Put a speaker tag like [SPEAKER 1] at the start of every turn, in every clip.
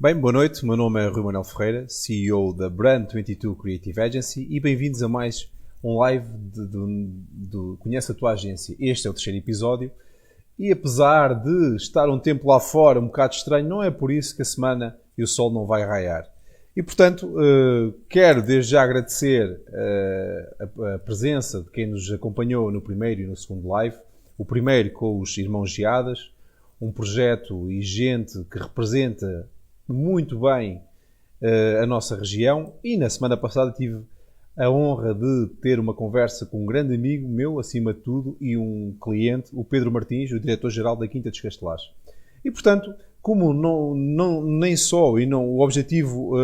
[SPEAKER 1] Bem, boa noite. O meu nome é Rui Manuel Ferreira, CEO da Brand 22 Creative Agency e bem-vindos a mais um live do Conhece a Tua Agência. Este é o terceiro episódio e apesar de estar um tempo lá fora um bocado estranho, não é por isso que a semana e o sol não vai raiar. E, portanto, quero desde já agradecer a presença de quem nos acompanhou no primeiro e no segundo live. O primeiro com os Irmãos Geadas, um projeto e gente que representa muito bem a nossa região, e na semana passada tive a honra de ter uma conversa com um grande amigo meu, acima de tudo, e um cliente, o Pedro Martins, o diretor-geral da Quinta dos Castelares. E, portanto, como nem só, o objetivo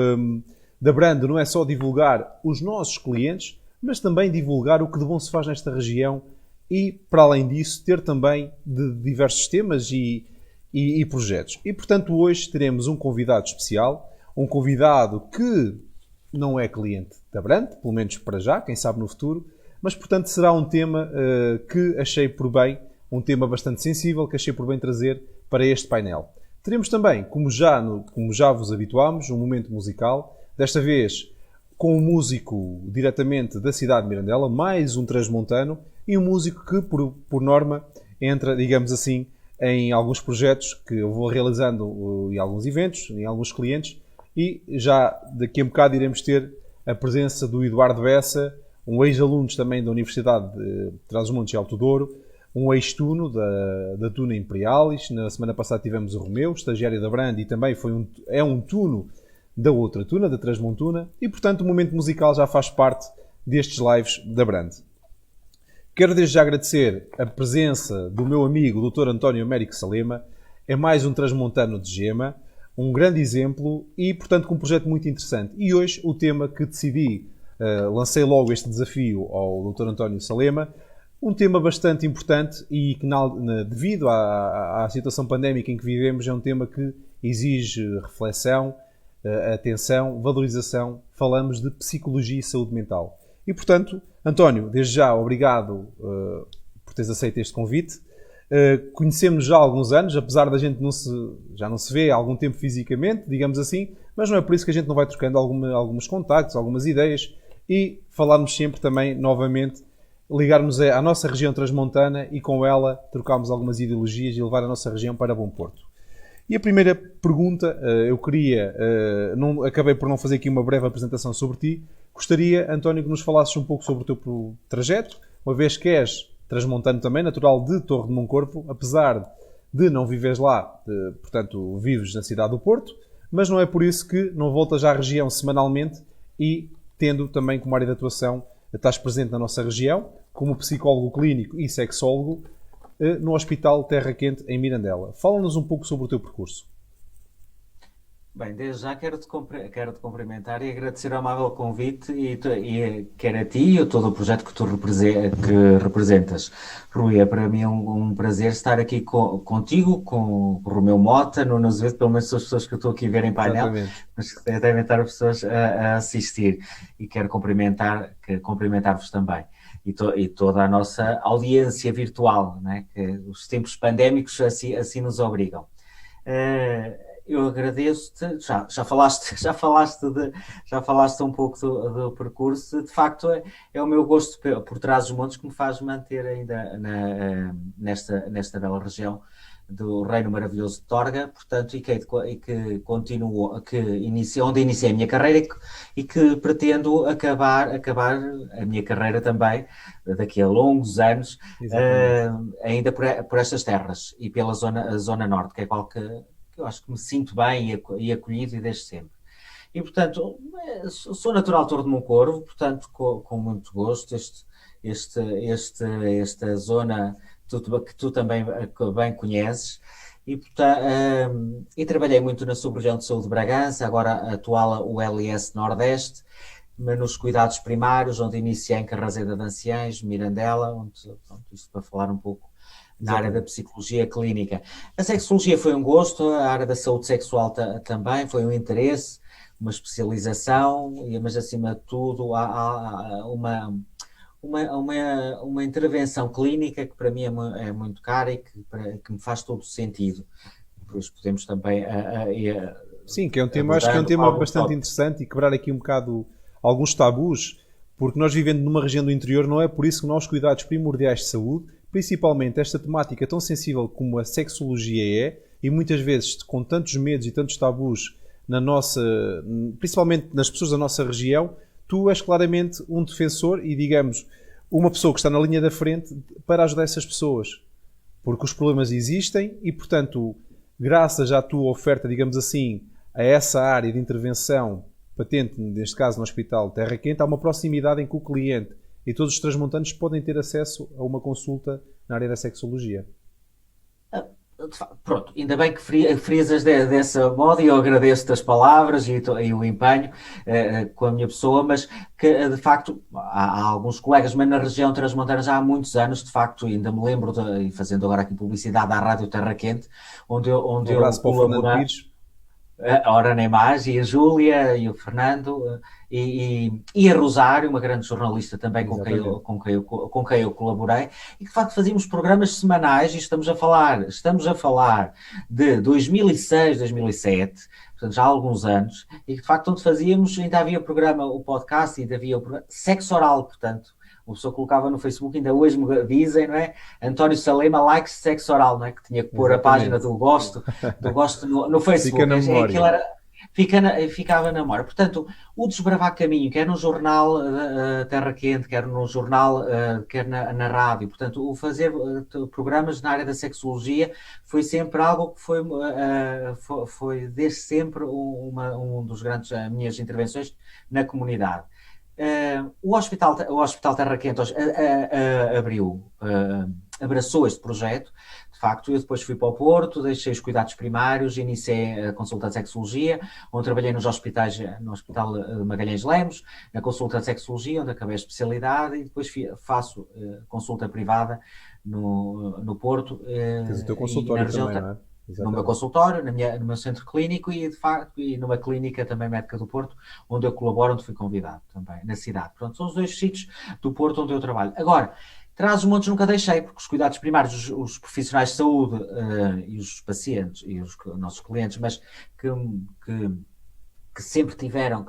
[SPEAKER 1] da Brand não é só divulgar os nossos clientes, mas também divulgar o que de bom se faz nesta região e, para além disso, ter também de diversos temas e projetos. E, portanto, hoje teremos um convidado especial, um convidado que não é cliente da Brand, pelo menos para já, quem sabe no futuro, mas, portanto, será um tema que achei por bem, um tema bastante sensível, que achei por bem trazer para este painel. Teremos também, como já vos habituámos, um momento musical, desta vez com um músico diretamente da cidade de Mirandela, mais um transmontano, e um músico que, por norma, entra, digamos assim, em alguns projetos que eu vou realizando em alguns eventos, em alguns clientes, e já daqui a um bocado iremos ter a presença do Eduardo Bessa, um ex-aluno também da Universidade de Trás-os-Montes e Alto Douro, um ex-tuno da Tuna Imperialis. Na semana passada tivemos o Romeu, estagiário da Brand, e também é um tuno da outra tuna, da Transmontuna, e portanto o momento musical já faz parte destes lives da Brand. Quero desde já agradecer a presença do meu amigo Dr. António Américo Salema, é mais um transmontano de gema, um grande exemplo e, portanto, com um projeto muito interessante. E hoje o tema que decidi, lancei logo este desafio ao Dr. António Salema, um tema bastante importante e que, devido à situação pandémica em que vivemos, é um tema que exige reflexão, atenção, valorização. Falamos de psicologia e saúde mental. E, portanto, António, desde já, obrigado por teres aceito este convite. Conhecemos já há alguns anos, apesar da gente já não se vê há algum tempo fisicamente, digamos assim, mas não é por isso que a gente não vai trocando alguns contactos, algumas ideias e falarmos sempre também, novamente, ligarmos à nossa região transmontana e com ela trocarmos algumas ideologias e levar a nossa região para Bom Porto. E a primeira pergunta, acabei por não fazer aqui uma breve apresentação sobre ti. Gostaria, António, que nos falasses um pouco sobre o teu trajeto, uma vez que és transmontano também, natural de Torre de Moncorvo, apesar de não viveres lá, portanto, vives na cidade do Porto, mas não é por isso que não voltas à região semanalmente e, tendo também como área de atuação, estás presente na nossa região, como psicólogo clínico e sexólogo, no Hospital Terra Quente, em Mirandela. Fala-nos um pouco sobre o teu percurso.
[SPEAKER 2] Bem, desde já quero-te cumprimentar e agradecer o amável convite e quer a ti e a todo o projeto que tu representas. Rui, é para mim um prazer estar aqui contigo, com o Romeu Mota, Nuno Azevedo, pelo menos são as pessoas que eu estou aqui a ver em painel,
[SPEAKER 1] Exatamente.
[SPEAKER 2] mas que devem estar as pessoas a assistir. E quero cumprimentar-vos também. E toda a nossa audiência virtual, né? Que os tempos pandémicos assim nos obrigam. Eu agradeço-te, já falaste um pouco do percurso. De facto, é o meu gosto por trás dos montes que me faz manter ainda nesta bela região do Reino Maravilhoso de Torga, portanto, e que continuo, onde iniciei a minha carreira e que pretendo acabar a minha carreira também, daqui a longos anos, ainda por estas terras e pela zona norte, que é que eu acho que me sinto bem e acolhido e desde sempre. E, portanto, sou natural de Torre de Moncorvo, portanto, com muito gosto, esta zona que tu também bem conheces, e trabalhei muito na Sub-Região de Saúde de Bragança, agora atual o LS Nordeste, mas nos cuidados primários, onde iniciei em Carraseda de Anciães, Mirandela, isto para falar um pouco na área da psicologia clínica. A sexologia foi um gosto, a área da saúde sexual também foi um interesse, uma especialização, mas acima de tudo há uma intervenção clínica que para mim é muito cara e que me faz todo o sentido. Depois podemos também
[SPEAKER 1] Sim, que é um tema, acho que é um tema bastante interessante e quebrar aqui um bocado alguns tabus, porque nós vivendo numa região do interior não é por isso que nós cuidados primordiais de saúde, principalmente esta temática tão sensível como a sexologia é, e muitas vezes com tantos medos e tantos tabus na nossa, principalmente nas pessoas da nossa região, tu és claramente um defensor e, digamos, uma pessoa que está na linha da frente para ajudar essas pessoas. Porque os problemas existem e, portanto, graças à tua oferta, digamos assim, a essa área de intervenção patente, neste caso no Hospital Terra Quente, há uma proximidade em que o cliente e todos os transmontantes podem ter acesso a uma consulta na área da sexologia.
[SPEAKER 2] Pronto, ainda bem que frisas dessa modo e eu agradeço-te as palavras e o empenho com a minha pessoa, mas que de facto há alguns colegas, mas na região transmontana já há muitos anos, de facto, ainda me lembro, e fazendo agora aqui publicidade à Rádio Terra Quente, onde eu colaborei. Ora nem mais, e a Júlia e o Fernando e a Rosário, uma grande jornalista também com quem eu colaborei, e que de facto fazíamos programas semanais e estamos a falar de 2006, 2007, portanto já há alguns anos, e que de facto onde fazíamos, ainda havia o podcast, ainda havia o programa Sexo Oral, portanto, uma pessoa colocava no Facebook, ainda hoje me dizem, não é? António Salema likes sexo oral, não é? Que tinha que pôr a página do gosto no Facebook.
[SPEAKER 1] Fica na memória.
[SPEAKER 2] Ficava na memória. Portanto, o Desbravar Caminho, quer no jornal Terra Quente, quer no jornal, quer na rádio, portanto, o fazer programas na área da sexologia foi sempre algo que foi desde sempre um dos grandes minhas intervenções na comunidade. O Hospital Terra Quente abraçou este projeto, de facto. Eu depois fui para o Porto, deixei os cuidados primários, iniciei a consulta de sexologia, onde trabalhei no Hospital Magalhães Lemos, na consulta de sexologia, onde acabei a especialidade, e depois faço consulta privada no Porto.
[SPEAKER 1] Tens o teu consultório também, não é?
[SPEAKER 2] Exatamente. No meu consultório, no meu centro clínico e, de facto, e numa clínica também médica do Porto, onde eu colaboro, onde fui convidado também, na cidade. Pronto, são os 2 sítios do Porto onde eu trabalho. Agora, Trás-os-Montes nunca deixei, porque os cuidados primários, os profissionais de saúde e os pacientes e os nossos clientes, mas que sempre tiveram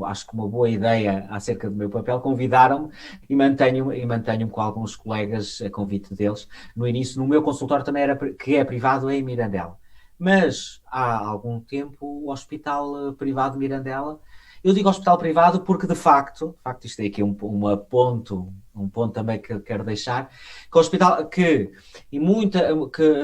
[SPEAKER 2] acho que uma boa ideia acerca do meu papel, convidaram-me e mantenho-me com alguns colegas a convite deles. No início, no meu consultório também que é privado em Mirandela. Mas há algum tempo o Hospital Privado de Mirandela, eu digo hospital privado porque de facto isto é aqui um ponto também que eu quero deixar, que o hospital que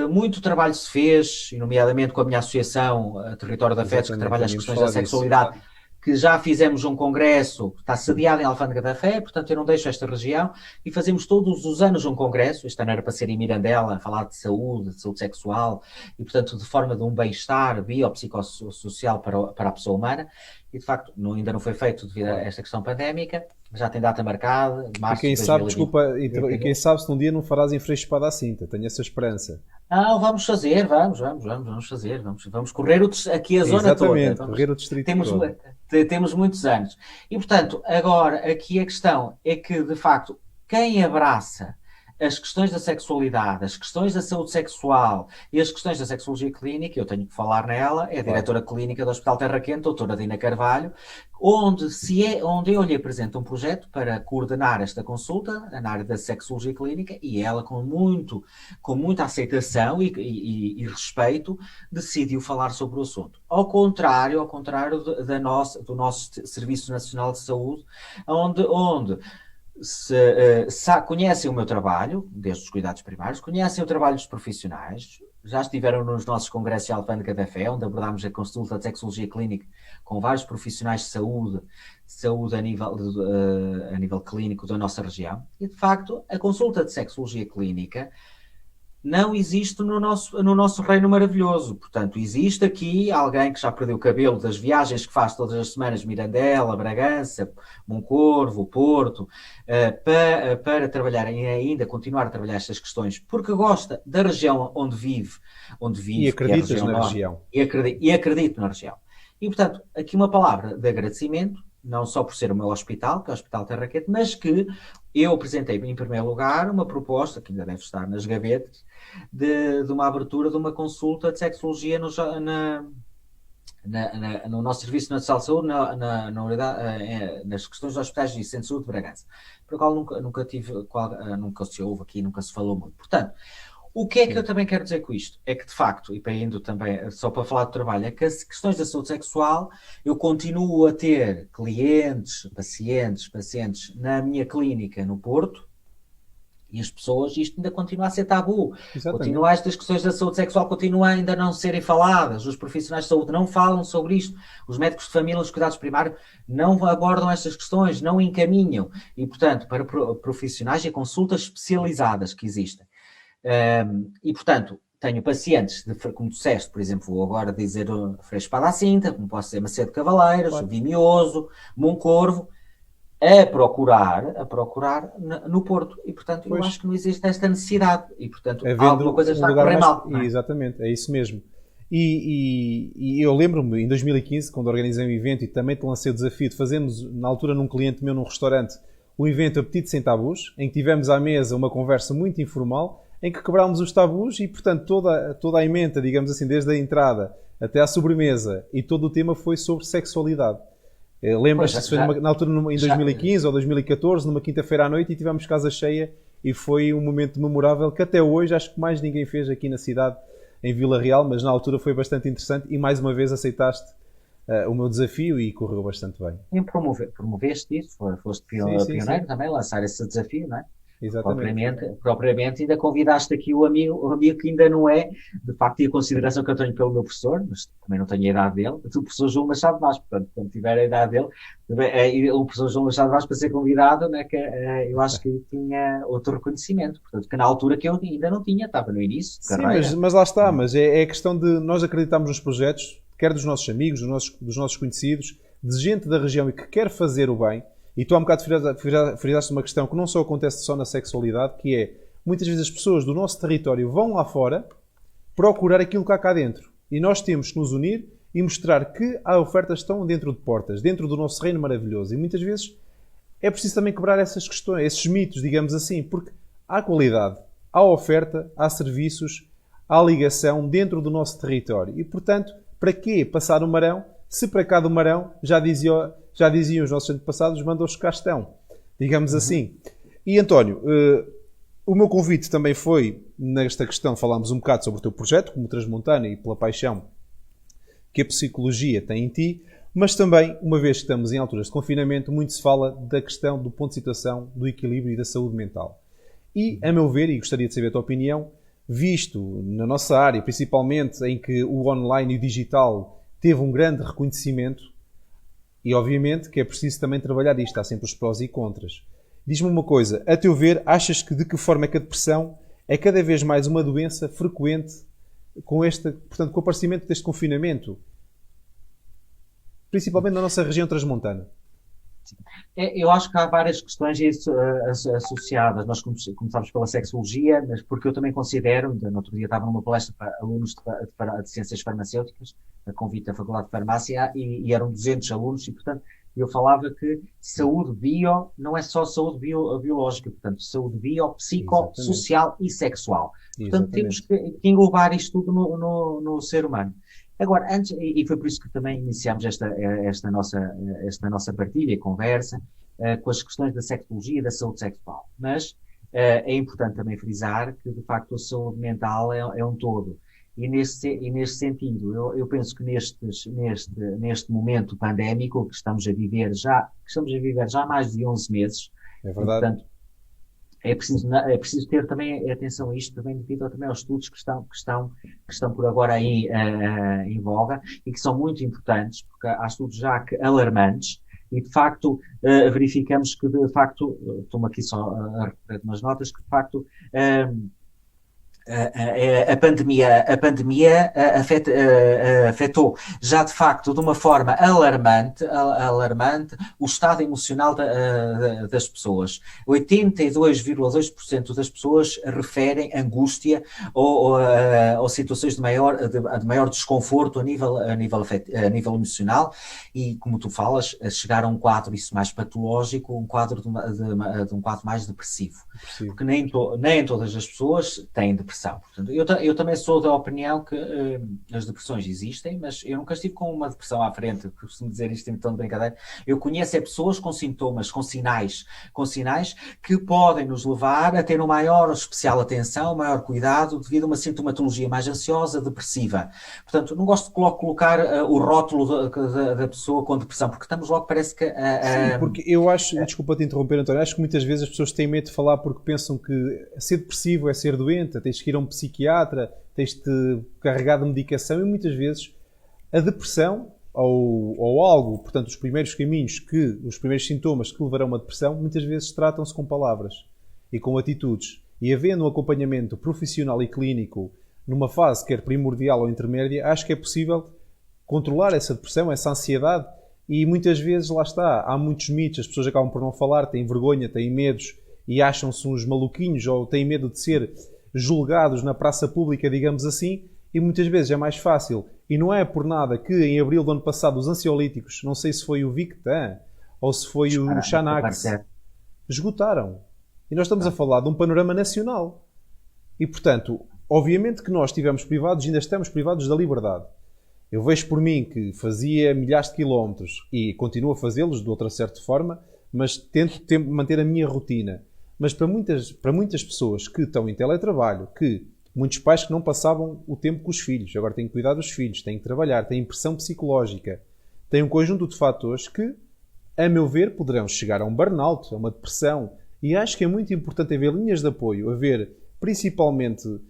[SPEAKER 2] muito trabalho se fez, nomeadamente com a minha associação Território de Afetos, que trabalha as questões da sexualidade, que já fizemos um congresso, está sediado em Alfândega da Fé, portanto eu não deixo esta região, e fazemos todos os anos um congresso. Este ano era para ser em Mirandela, a falar de saúde sexual, e portanto de forma de um bem-estar biopsicossocial para a pessoa humana, e de facto ainda não foi feito devido a esta questão pandémica, já tem data marcada, março de 2020.
[SPEAKER 1] E quem sabe se um dia não farás em Freixo Espada à Cinta, tenho essa esperança.
[SPEAKER 2] Não, vamos fazer, vamos correr aqui a zona toda.
[SPEAKER 1] Exatamente, correr o distrito todo.
[SPEAKER 2] Temos muitos anos. E, portanto, agora, aqui a questão é que, de facto, quem abraça as questões da sexualidade, as questões da saúde sexual e as questões da sexologia clínica, eu tenho que falar nela, é a diretora clínica do Hospital Terra Quente, doutora Dina Carvalho, onde eu lhe apresento um projeto para coordenar esta consulta na área da sexologia clínica, e ela, com muita aceitação e respeito, decidiu falar sobre o assunto. Ao contrário do nosso Serviço Nacional de Saúde, onde conhecem o meu trabalho, desde os cuidados primários, conhecem o trabalho dos profissionais, já estiveram nos nossos congressos de Alfândega da Fé, onde abordámos a consulta de sexologia clínica com vários profissionais de saúde a nível clínico da nossa região, e de facto a consulta de sexologia clínica não existe no nosso reino maravilhoso. Portanto, existe aqui alguém que já perdeu o cabelo das viagens que faz todas as semanas, Mirandela, Bragança, Moncorvo, Porto, para trabalhar e ainda continuar a trabalhar estas questões, porque gosta da região onde vive
[SPEAKER 1] e acreditas na região.
[SPEAKER 2] E acredito na região. E, portanto, aqui uma palavra de agradecimento, não só por ser o meu hospital, que é o Hospital Terraquete, mas que eu apresentei em primeiro lugar uma proposta, que ainda deve estar nas gavetas, de uma abertura de uma consulta de sexologia no nosso Serviço Nacional de Saúde, na unidade, nas questões dos hospitais de Centro de Saúde de Bragança, para o qual nunca se ouve aqui, nunca se falou muito. Portanto, o que é que eu também quero dizer com isto? É que, de facto, e para indo também, só para falar de trabalho, é que as questões da saúde sexual, eu continuo a ter clientes, pacientes na minha clínica no Porto, e as pessoas, isto ainda continua a ser tabu. Continua, estas questões da saúde sexual continuam ainda a não serem faladas. Os profissionais de saúde não falam sobre isto. Os médicos de família, os cuidados primários, não abordam estas questões, não encaminham. E, portanto, para profissionais e consultas especializadas que existem. E, portanto, tenho pacientes, como tu disseste, por exemplo, vou agora dizer Freixo Espada à Cinta, como posso dizer Macedo Cavaleiros, claro. Vimioso, Moncorvo, a procurar no Porto. E, portanto, eu acho que não existe esta necessidade. E, portanto, alguma coisa está a correr mal.
[SPEAKER 1] Não é? Exatamente, é isso mesmo. E eu lembro-me, em 2015, quando organizei um evento e também te lancei o desafio de fazermos, na altura, num cliente meu num restaurante, o evento Apetite Sem Tabus, em que tivemos à mesa uma conversa muito informal, em que quebrámos os tabus e, portanto, toda a emenda, digamos assim, desde a entrada até à sobremesa, e todo o tema foi sobre sexualidade. Lembras-te, na altura, em 2015 ou 2014, numa quinta-feira à noite, e tivemos casa cheia, e foi um momento memorável que até hoje acho que mais ninguém fez aqui na cidade, em Vila Real, mas na altura foi bastante interessante e mais uma vez aceitaste o meu desafio e correu bastante bem.
[SPEAKER 2] E promoveste isso, foste pioneiro também, lançar esse desafio, não é?
[SPEAKER 1] Exatamente.
[SPEAKER 2] Propriamente ainda convidaste aqui o amigo que ainda não é, de facto, e a consideração que eu tenho pelo meu professor, mas também não tenho a idade dele, o professor João Machado Vaz, portanto, quando tiver a idade dele, o professor João Machado Vaz, para ser convidado, né, que, eu acho que tinha outro reconhecimento, portanto, que na altura que eu ainda não tinha, estava no início.
[SPEAKER 1] Sim, mas lá está, mas é a questão de nós acreditarmos nos projetos, quer dos nossos amigos, dos nossos conhecidos, de gente da região e que quer fazer o bem. E tu há um bocado frisaste uma questão que não só acontece só na sexualidade, que é, muitas vezes as pessoas do nosso território vão lá fora procurar aquilo que há cá dentro. E nós temos que nos unir e mostrar que há ofertas que estão dentro de portas, dentro do nosso reino maravilhoso. E muitas vezes é preciso também quebrar essas questões, esses mitos, digamos assim, porque há qualidade, há oferta, há serviços, há ligação dentro do nosso território. E, portanto, para quê passar o Marão, se para cá do Marão já diziam os nossos antepassados, manda-os cá estão, digamos assim. E António, o meu convite também foi, nesta questão, falámos um bocado sobre o teu projeto, como Transmontana, e pela paixão que a psicologia tem em ti, mas também, uma vez que estamos em alturas de confinamento, muito se fala da questão do ponto de situação, do equilíbrio e da saúde mental. E, a meu ver, e gostaria de saber a tua opinião, visto na nossa área, principalmente em que o online e o digital teve um grande reconhecimento, e obviamente que é preciso também trabalhar isto, há sempre os prós e contras. Diz-me uma coisa, a teu ver, achas que de que forma é que a depressão é cada vez mais uma doença frequente com o aparecimento deste confinamento? Principalmente na nossa região transmontana.
[SPEAKER 2] Eu acho que há várias questões associadas. Nós começámos pela sexologia, mas porque eu também considero, no outro dia estava numa palestra para alunos de ciências farmacêuticas, a convite da Faculdade de Farmácia, e eram 200 alunos, e portanto eu falava que saúde bio não é só saúde biológica, portanto saúde bio, psicossocial e sexual. Portanto temos que englobar isto tudo no ser humano. Agora, antes, e foi por isso que também iniciámos esta nossa partilha e conversa com as questões da sexologia e da saúde sexual. Mas é importante também frisar que, de facto, a saúde mental é um todo. E neste sentido, eu penso que neste momento pandémico que estamos a viver já há mais de 11 meses,
[SPEAKER 1] é verdade.
[SPEAKER 2] Portanto, é preciso ter também atenção a isto, também devido também aos estudos que estão por agora aí em voga e que são muito importantes, porque há estudos já alarmantes e, de facto, verificamos que, de facto, estou-me aqui só a repetir umas notas, que, de facto, A pandemia afetou já de facto de uma forma alarmante o estado emocional das pessoas. 82,2% das pessoas referem angústia ou situações de maior desconforto a nível emocional, e como tu falas, chegar a um quadro isso mais patológico, um quadro de um quadro mais depressivo. Porque nem todas as pessoas têm depressão. Portanto, eu também sou da opinião que as depressões existem, mas eu nunca estive com uma depressão à frente, costumo dizer isto em tom de brincadeira. Eu conheço pessoas com sintomas, com sinais que podem nos levar a ter uma maior especial atenção, maior cuidado, devido a uma sintomatologia mais ansiosa, depressiva. Portanto, não gosto de colocar o rótulo da pessoa com depressão, porque estamos logo, parece que...
[SPEAKER 1] Sim, porque eu acho, desculpa te interromper, António, acho que muitas vezes as pessoas têm medo de falar porque pensam que ser depressivo é ser doente, tens que ir a um psiquiatra, tens de carregar de medicação, e muitas vezes a depressão ou algo, portanto, os primeiros sintomas que levarão a uma depressão, muitas vezes tratam-se com palavras e com atitudes. E havendo um acompanhamento profissional e clínico numa fase quer primordial ou intermédia, acho que é possível controlar essa depressão, essa ansiedade. E muitas vezes, lá está, há muitos mitos, as pessoas acabam por não falar, têm vergonha, têm medos e acham-se uns maluquinhos ou têm medo de ser julgados na praça pública, digamos assim, e muitas vezes é mais fácil. E não é por nada que em abril do ano passado os ansiolíticos, não sei se foi o Victan ou se foi o Xanax, esgotaram. E nós estamos a falar de um panorama nacional. E, portanto, obviamente que nós estivemos privados e ainda estamos privados da liberdade. Eu vejo por mim que fazia milhares de quilómetros e continuo a fazê-los de outra certa forma, mas tento manter a minha rotina. Mas para muitas pessoas que estão em teletrabalho, muitos pais que não passavam o tempo com os filhos, agora têm que cuidar dos filhos, têm que trabalhar, têm pressão psicológica, têm um conjunto de fatores que, a meu ver, poderão chegar a um burnout, a uma depressão. E acho que é muito importante haver linhas de apoio, haver principalmente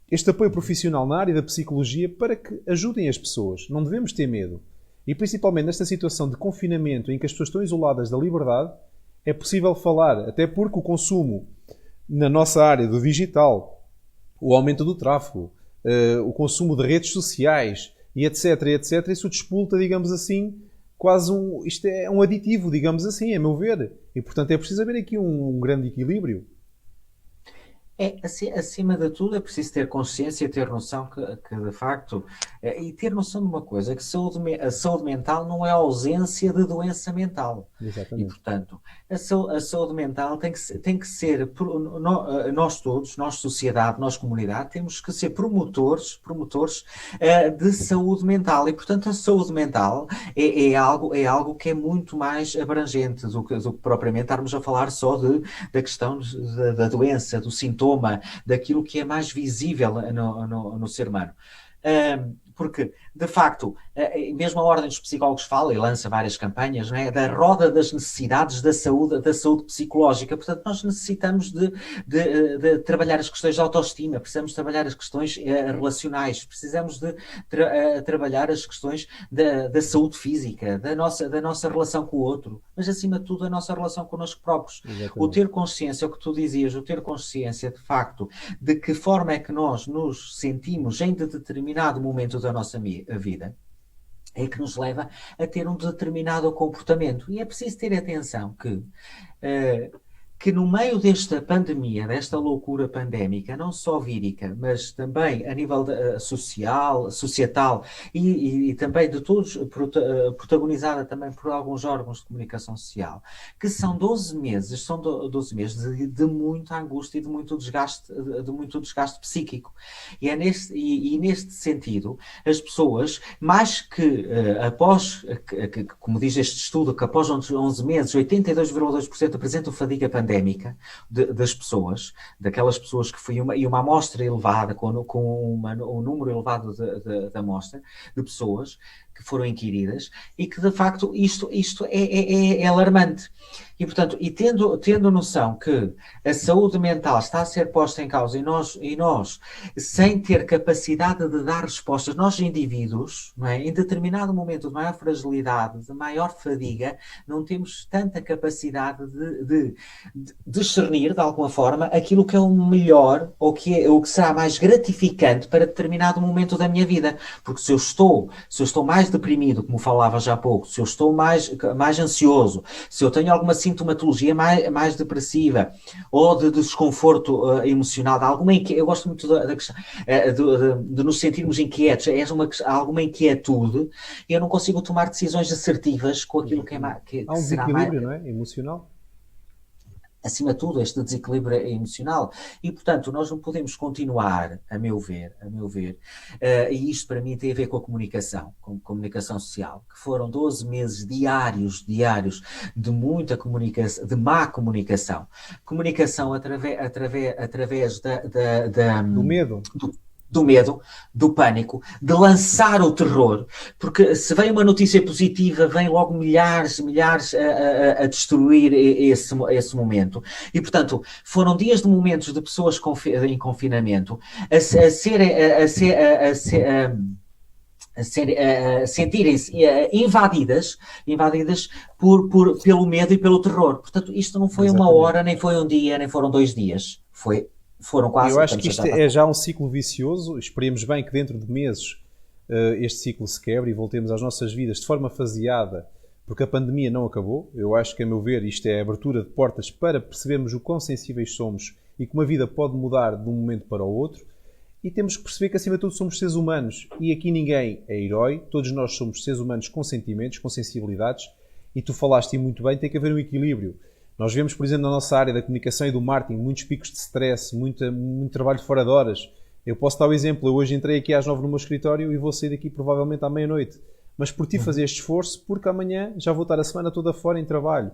[SPEAKER 1] este apoio profissional na área da psicologia para que ajudem as pessoas. Não devemos ter medo. E principalmente nesta situação de confinamento em que as pessoas estão isoladas da liberdade, é possível falar, até porque o consumo na nossa área do digital, o aumento do tráfego, o consumo de redes sociais e etc, isso despolta, digamos assim, isto é um aditivo, digamos assim, a meu ver. E portanto é preciso haver aqui um grande equilíbrio.
[SPEAKER 2] Acima de tudo, é preciso ter consciência, ter noção que de facto, e ter noção de uma coisa, que a saúde mental não é a ausência de doença mental.
[SPEAKER 1] Exatamente.
[SPEAKER 2] E, portanto, a saúde mental tem que ser, nós todos, nós sociedade, nós comunidade, temos que ser promotores de saúde mental. E, portanto, a saúde mental é algo que é muito mais abrangente do que propriamente estarmos a falar só da questão da doença, do sintoma, daquilo que é mais visível no ser humano. Porque, de facto, mesmo a Ordem dos Psicólogos fala e lança várias campanhas, não é? Da roda das necessidades da saúde psicológica. Portanto, nós necessitamos de trabalhar as questões de autoestima, precisamos trabalhar as questões relacionais, precisamos de trabalhar as questões da saúde física, da nossa relação com o outro, mas, acima de tudo, a nossa relação connosco próprios. Exatamente. O ter consciência, o que tu dizias, o ter consciência, de facto, de que forma é que nós nos sentimos em determinado momento da nossa vida, é que nos leva a ter um determinado comportamento. E é preciso ter atenção que no meio desta pandemia, desta loucura pandémica, não só vírica, mas também a nível societal e também de todos, protagonizada também por alguns órgãos de comunicação social, que são 12 meses de muita angústia e de muito desgaste psíquico. E é neste sentido, as pessoas, mais que como diz este estudo, que após 11 meses, 82,2% apresentam fadiga pandémica das pessoas, daquelas pessoas que foi uma amostra elevada, com um número elevado da amostra de pessoas, que foram inquiridas e que, de facto, isto é alarmante. E, portanto, tendo noção que a saúde mental está a ser posta em causa e nós sem ter capacidade de dar respostas, nós indivíduos, não é? Em determinado momento de maior fragilidade, de maior fadiga, não temos tanta capacidade de discernir, de alguma forma, aquilo que é o melhor ou o que será mais gratificante para determinado momento da minha vida. Porque se eu estou mais deprimido, como falava já há pouco, se eu estou mais ansioso, se eu tenho alguma sintomatologia mais depressiva ou de desconforto emocional, eu gosto muito da questão de nos sentirmos inquietos, alguma inquietude, eu não consigo tomar decisões assertivas com aquilo que
[SPEAKER 1] há um desequilíbrio, não é? Emocional.
[SPEAKER 2] Acima de tudo, este desequilíbrio emocional. E, portanto, nós não podemos continuar, a meu ver, e isto para mim tem a ver com a comunicação social, que foram 12 meses diários de muita comunicação, de má comunicação. Comunicação através
[SPEAKER 1] do medo.
[SPEAKER 2] Do medo, do pânico, de lançar o terror, porque se vem uma notícia positiva, vem logo milhares a destruir esse momento. E, portanto, foram dias de momentos de pessoas em confinamento a sentirem-se invadidas pelo medo e pelo terror. Portanto, isto não foi uma hora, nem foi um dia, nem foram 2 dias. Foram quase...
[SPEAKER 1] Eu acho que isto é já um ciclo vicioso. Esperemos bem que dentro de meses este ciclo se quebre e voltemos às nossas vidas de forma faseada, porque a pandemia não acabou. Eu acho que, a meu ver, isto é a abertura de portas para percebermos o quão sensíveis somos e como a vida pode mudar de um momento para o outro. E temos que perceber que, acima de tudo, somos seres humanos. E aqui ninguém é herói. Todos nós somos seres humanos com sentimentos, com sensibilidades. E tu falaste muito bem, tem que haver um equilíbrio. Nós vemos, por exemplo, na nossa área da comunicação e do marketing, muitos picos de stress, muito trabalho fora de horas. Eu posso dar o exemplo, eu hoje entrei aqui às 9 no meu escritório e vou sair daqui provavelmente à meia-noite. Mas por ti fazer este esforço, porque amanhã já vou estar a semana toda fora em trabalho.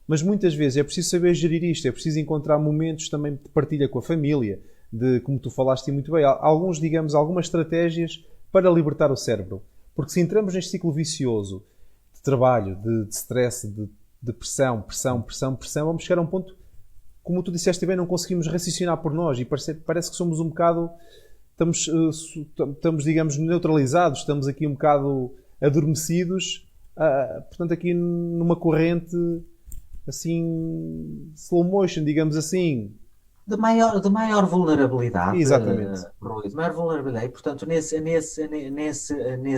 [SPEAKER 1] Mas muitas vezes é preciso saber gerir isto, é preciso encontrar momentos também de partilha com a família, de, como tu falaste muito bem, algumas estratégias para libertar o cérebro. Porque se entramos neste ciclo vicioso de trabalho, de stress, de pressão, vamos chegar a um ponto, como tu disseste bem, não conseguimos raciocinar por nós e parece que somos um bocado, estamos, digamos, neutralizados, estamos aqui um bocado adormecidos, portanto aqui numa corrente assim, slow motion, digamos assim.
[SPEAKER 2] De maior vulnerabilidade.
[SPEAKER 1] Exatamente.
[SPEAKER 2] Rui, de maior vulnerabilidade. E, portanto, nesse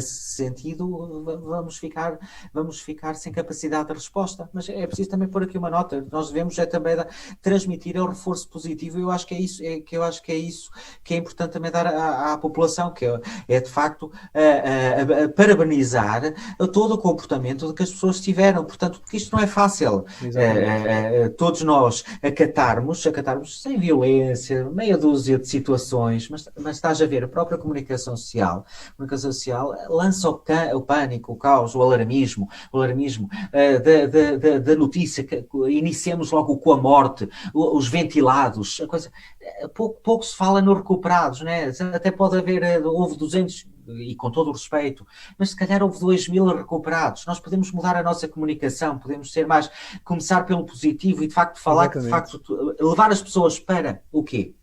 [SPEAKER 2] sentido, vamos ficar sem capacidade de resposta. Mas é preciso também pôr aqui uma nota. Nós devemos também transmitir o reforço positivo. Eu acho que é isso que é importante também dar à população, que é de facto parabenizar todo o comportamento de que as pessoas tiveram. Portanto, porque isto não é fácil. Todos nós acatarmos sem violência, meia dúzia de situações, mas estás a ver, a própria comunicação social lança o pânico, o caos, o alarmismo da notícia, que iniciamos logo com a morte, os ventilados, a coisa, pouco se fala nos recuperados, né? Até pode haver, houve 200, e com todo o respeito, mas se calhar houve 2.000 recuperados. Nós podemos mudar a nossa comunicação, podemos começar pelo positivo e de facto falar que de facto levar as pessoas para o quê?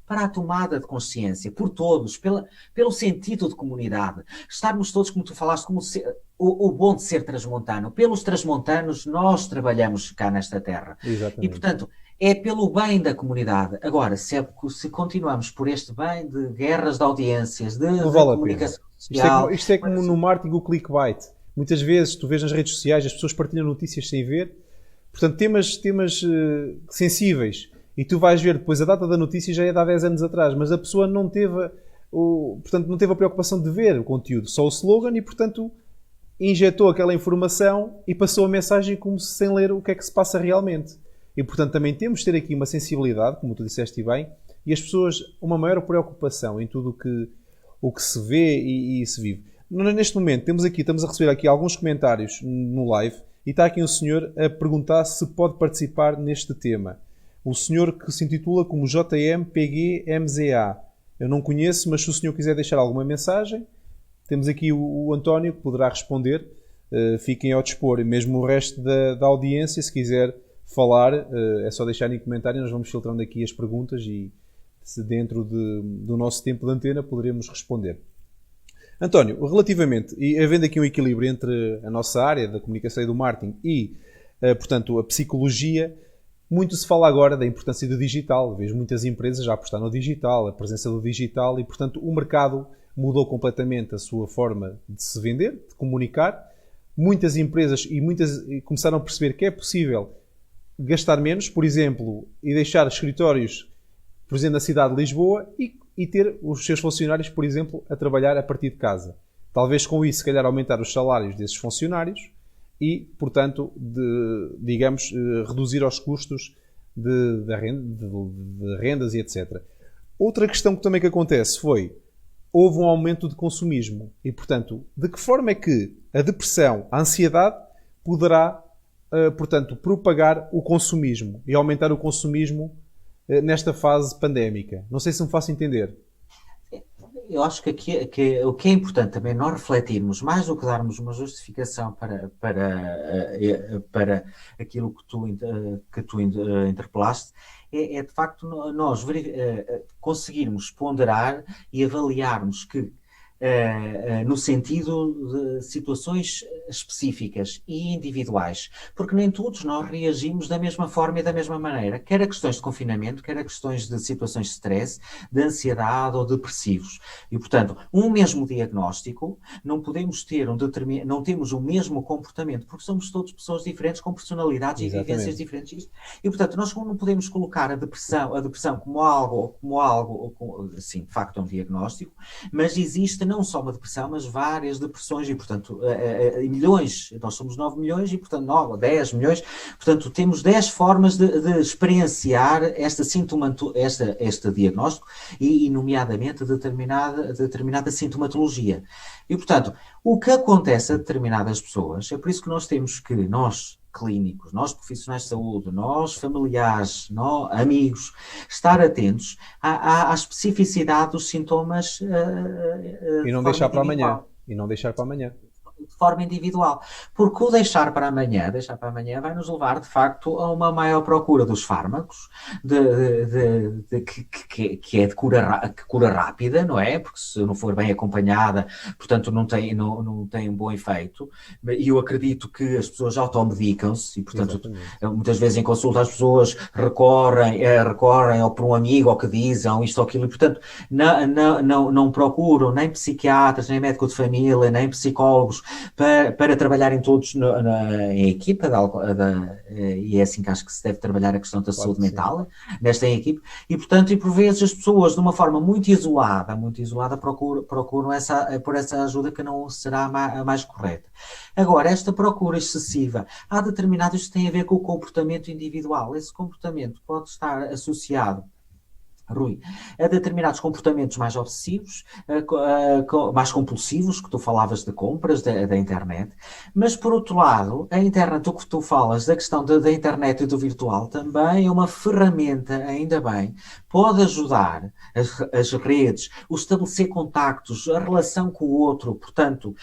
[SPEAKER 2] Para a tomada de consciência, por todos, pelo sentido de comunidade. Estarmos todos, como tu falaste, o bom de ser transmontano. Pelos transmontanos nós trabalhamos cá nesta terra.
[SPEAKER 1] Exatamente.
[SPEAKER 2] E portanto, é pelo bem da comunidade. Agora, se continuamos por este bem de guerras de audiências, de comunicação social...
[SPEAKER 1] Isto é como no marketing o clickbait. Muitas vezes tu vês nas redes sociais as pessoas partilham notícias sem ver. Portanto, temas sensíveis. E tu vais ver depois a data da notícia já é de há 10 anos atrás. Mas a pessoa não teve a preocupação de ver o conteúdo. Só o slogan e, portanto, injetou aquela informação e passou a mensagem como se sem ler o que é que se passa realmente. E, portanto, também temos de ter aqui uma sensibilidade, como tu disseste bem, e as pessoas uma maior preocupação em tudo o que se vê e se vive. Neste momento, estamos a receber aqui alguns comentários no live e está aqui um senhor a perguntar se pode participar neste tema. O senhor que se intitula como JMPGMZA. Eu não conheço, mas se o senhor quiser deixar alguma mensagem, temos aqui o António que poderá responder. Fiquem ao dispor, e mesmo o resto da audiência, se quiser falar, é só deixar em comentário, nós vamos filtrando aqui as perguntas e se dentro do nosso tempo de antena poderemos responder. António, relativamente, e havendo aqui um equilíbrio entre a nossa área da comunicação e do marketing e, portanto, a psicologia, muito se fala agora da importância do digital. Vejo muitas empresas já apostar no digital, a presença do digital e, portanto, o mercado mudou completamente a sua forma de se vender, de comunicar. Muitas empresas começaram a perceber que é possível gastar menos, por exemplo, e deixar escritórios, por exemplo, na cidade de Lisboa e ter os seus funcionários, por exemplo, a trabalhar a partir de casa. Talvez com isso, se calhar, aumentar os salários desses funcionários e, portanto, digamos, reduzir os custos de rendas e etc. Outra questão que também acontece houve um aumento de consumismo e, portanto, de que forma é que a depressão, a ansiedade poderá, portanto, propagar o consumismo e aumentar o consumismo nesta fase pandémica? Não sei se me faço entender.
[SPEAKER 2] Eu acho que o que é importante também nós refletirmos, mais do que darmos uma justificação para aquilo que tu interpelaste, é de facto nós conseguirmos ponderar e avaliarmos que no sentido de situações específicas e individuais, porque nem todos nós reagimos da mesma forma e da mesma maneira, quer a questões de confinamento, quer a questões de situações de stress, de ansiedade ou depressivos. E, portanto, um mesmo diagnóstico, não podemos ter não temos o mesmo comportamento, porque somos todos pessoas diferentes, com personalidades e vivências diferentes. E, portanto, nós não podemos colocar a depressão como algo, sim, de facto é um diagnóstico, mas existe não só uma depressão, mas várias depressões e, portanto, milhões, nós somos 9 milhões e, portanto, 10 milhões, portanto, temos 10 formas de experienciar este diagnóstico e nomeadamente, determinada sintomatologia. E, portanto, o que acontece a determinadas pessoas, é por isso que nós temos que, nós clínicos, nós profissionais de saúde, nós familiares, nós amigos, estar atentos à especificidade dos sintomas
[SPEAKER 1] e não deixar para amanhã.
[SPEAKER 2] De forma individual. Porque o deixar para amanhã vai nos levar, de facto, a uma maior procura dos fármacos, que é de cura rápida, não é? Porque se não for bem acompanhada, portanto, não tem um bom efeito. E eu acredito que as pessoas automedicam-se e, portanto, muitas vezes em consulta as pessoas recorrem ou por um amigo ou que dizem isto ou aquilo, e, portanto, não procuram nem psiquiatras, nem médico de família, nem psicólogos para trabalharem todos em equipa, e é assim que acho que se deve trabalhar a questão da saúde mental, nesta equipa, e portanto, e por vezes as pessoas de uma forma muito isolada procuram por essa ajuda que não será a mais correta. Agora, esta procura excessiva, há determinados que têm a ver com o comportamento individual. Esse comportamento pode estar associado, Rui, a determinados comportamentos mais obsessivos, mais compulsivos, que tu falavas de compras da internet, mas por outro lado, a internet, o que tu falas da questão da internet e do virtual, também é uma ferramenta, ainda bem, pode ajudar as redes, o estabelecer contactos, a relação com o outro, portanto,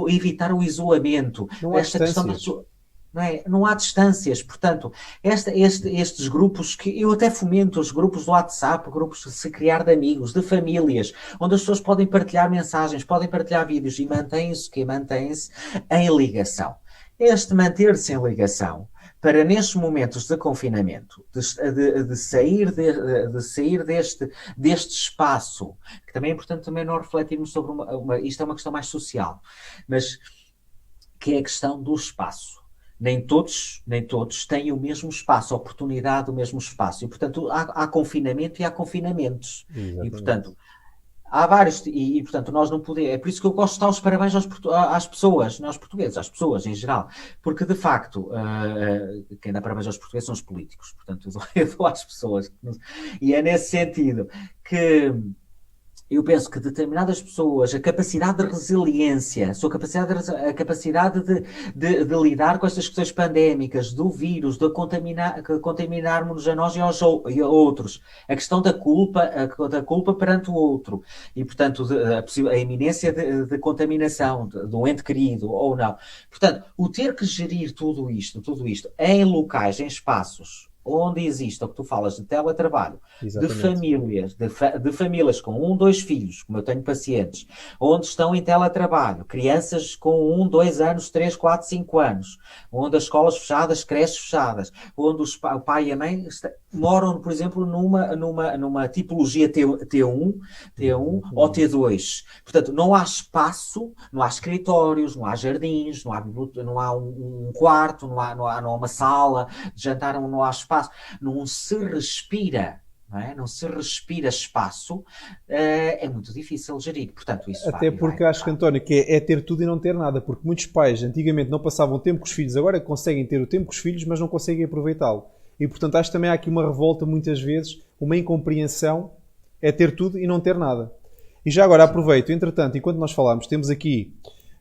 [SPEAKER 2] evitar o isolamento,
[SPEAKER 1] esta questão da
[SPEAKER 2] não há distâncias, portanto, estes grupos, que eu até fomento os grupos do WhatsApp, grupos de se criar de amigos, de famílias, onde as pessoas podem partilhar mensagens, podem partilhar vídeos e mantêm-se em ligação. Este manter-se em ligação, para nestes momentos de confinamento, de sair deste espaço, que também é importante também nós refletirmos sobre isto é uma questão mais social, mas que é a questão do espaço. Nem todos têm o mesmo espaço, a oportunidade do mesmo espaço. E, portanto, há confinamento e há confinamentos.
[SPEAKER 1] Exatamente.
[SPEAKER 2] E, portanto, há vários. E, portanto, nós não podemos. É por isso que eu gosto de dar os parabéns às pessoas, não aos portugueses, às pessoas em geral. Porque, de facto, quem dá parabéns aos portugueses são os políticos. Portanto, eu dou às pessoas. E é nesse sentido que Eu penso que determinadas pessoas, a capacidade de resiliência, a capacidade de lidar com estas questões pandémicas, do vírus, de contaminarmos a nós e a outros, a questão da culpa perante o outro, e, portanto, a iminência de contaminação do ente querido ou não. Portanto, o ter que gerir tudo isto em locais, em espaços onde existe o que tu falas de teletrabalho,
[SPEAKER 1] Exatamente.
[SPEAKER 2] de famílias com 2 filhos, como eu tenho pacientes, onde estão em teletrabalho, crianças com 2 anos, 3, 4, 5 anos, onde as escolas fechadas, creches fechadas, onde o pai e a mãe moram, por exemplo, numa tipologia T1 ou T2. Portanto, não há espaço, não há escritórios, não há jardins, não há um quarto, não há uma sala de jantar, não há espaço. Não se respira, não se respira espaço, é muito difícil gerir. Portanto, isso
[SPEAKER 1] Até porque acho que, António, que é ter tudo e não ter nada, porque muitos pais antigamente não passavam tempo com os filhos, agora conseguem ter o tempo com os filhos, mas não conseguem aproveitá-lo. E portanto acho que também há aqui uma revolta muitas vezes, uma incompreensão, é ter tudo e não ter nada. E já agora aproveito, entretanto, enquanto nós falamos, temos aqui,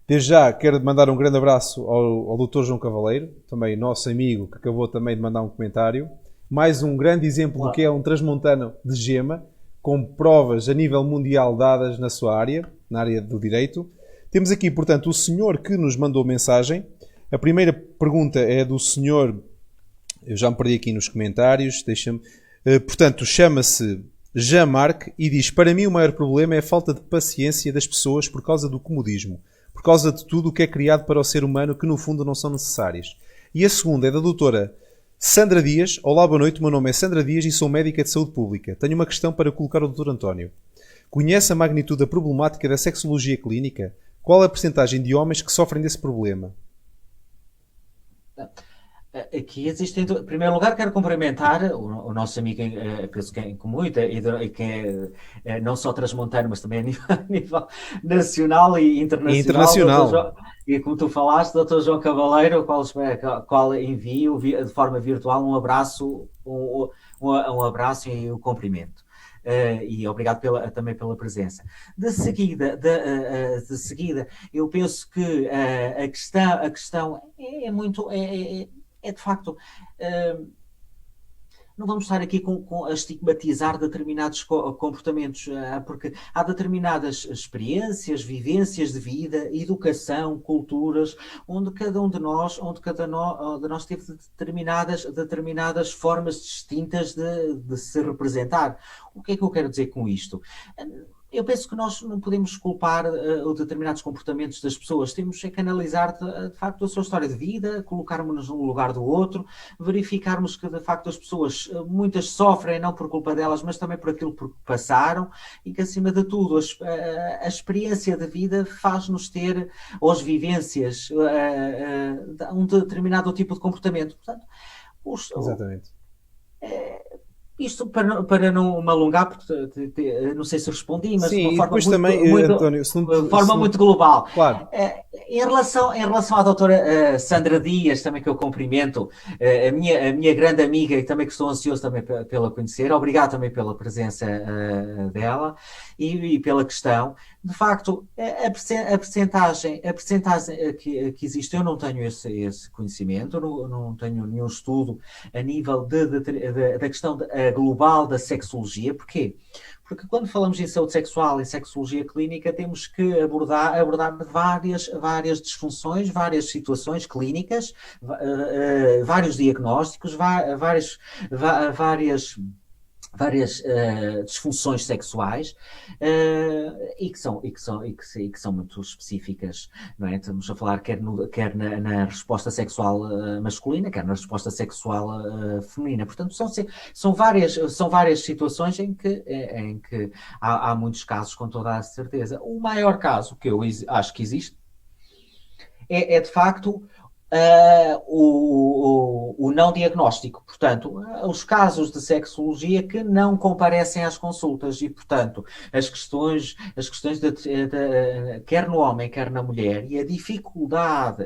[SPEAKER 1] desde já quero mandar um grande abraço ao Dr. João Cavaleiro, também nosso amigo, que acabou também de mandar um comentário. Mais um grande exemplo do que é um transmontano de gema, com provas a nível mundial dadas na sua área, na área do direito. Temos aqui, portanto, o senhor que nos mandou mensagem. A primeira pergunta é do senhor, eu já me perdi aqui nos comentários, deixa-me. Portanto, chama-se Jean-Marc e diz: para mim o maior problema é a falta de paciência das pessoas por causa do comodismo, por causa de tudo o que é criado para o ser humano que no fundo não são necessárias. E a segunda é da doutora Sandra Dias. Olá, boa noite, o meu nome é Sandra Dias e sou médica de saúde pública. Tenho uma questão para colocar ao Dr. António. Conhece a magnitude da problemática da sexologia clínica? Qual é a percentagem de homens que sofrem desse problema?
[SPEAKER 2] Aqui existem, em primeiro lugar, quero cumprimentar o nosso amigo, penso que é em comum, e que é não só transmontano, mas também a nível nacional e internacional. E como tu falaste, Dr. João Cavaleiro, qual envio de forma virtual um abraço, um abraço e um cumprimento. E obrigado também pela presença. De seguida, eu penso que a questão é muito... É de facto, não vamos estar aqui a estigmatizar determinados comportamentos, porque há determinadas experiências, vivências de vida, educação, culturas, onde cada um de nós teve determinadas formas distintas de se representar. O que é que eu quero dizer com isto? Eu penso que nós não podemos culpar determinados comportamentos das pessoas. Temos que analisar, de facto, a sua história de vida, colocarmos-nos no lugar do outro, verificarmos que, de facto, as pessoas, muitas sofrem, não por culpa delas, mas também por aquilo que passaram, e que, acima de tudo, a experiência de vida faz-nos ter, ou as vivências, um determinado tipo de comportamento. Portanto,
[SPEAKER 1] Exatamente.
[SPEAKER 2] Isto para não me alongar, porque não sei se respondi, mas
[SPEAKER 1] sim,
[SPEAKER 2] de uma forma
[SPEAKER 1] António,
[SPEAKER 2] muito global.
[SPEAKER 1] Claro.
[SPEAKER 2] Em relação à doutora Sandra Dias, também que eu cumprimento, a minha grande amiga e também que estou ansioso também pela conhecer, obrigado também pela presença dela e pela questão. De facto, a percentagem que existe, eu não tenho esse conhecimento, não tenho nenhum estudo a nível da questão global da sexologia. Porquê? Porque quando falamos em saúde sexual e sexologia clínica, temos que abordar várias disfunções, várias situações clínicas, vários diagnósticos, várias disfunções sexuais e que são muito específicas, não é? Estamos a falar quer na resposta sexual masculina, quer na resposta sexual feminina. Portanto, são várias situações em que há muitos casos, com toda a certeza. O maior caso que eu acho que existe é de facto o não diagnóstico, portanto, os casos de sexologia que não comparecem às consultas e, portanto, as questões quer no homem, quer na mulher, e a dificuldade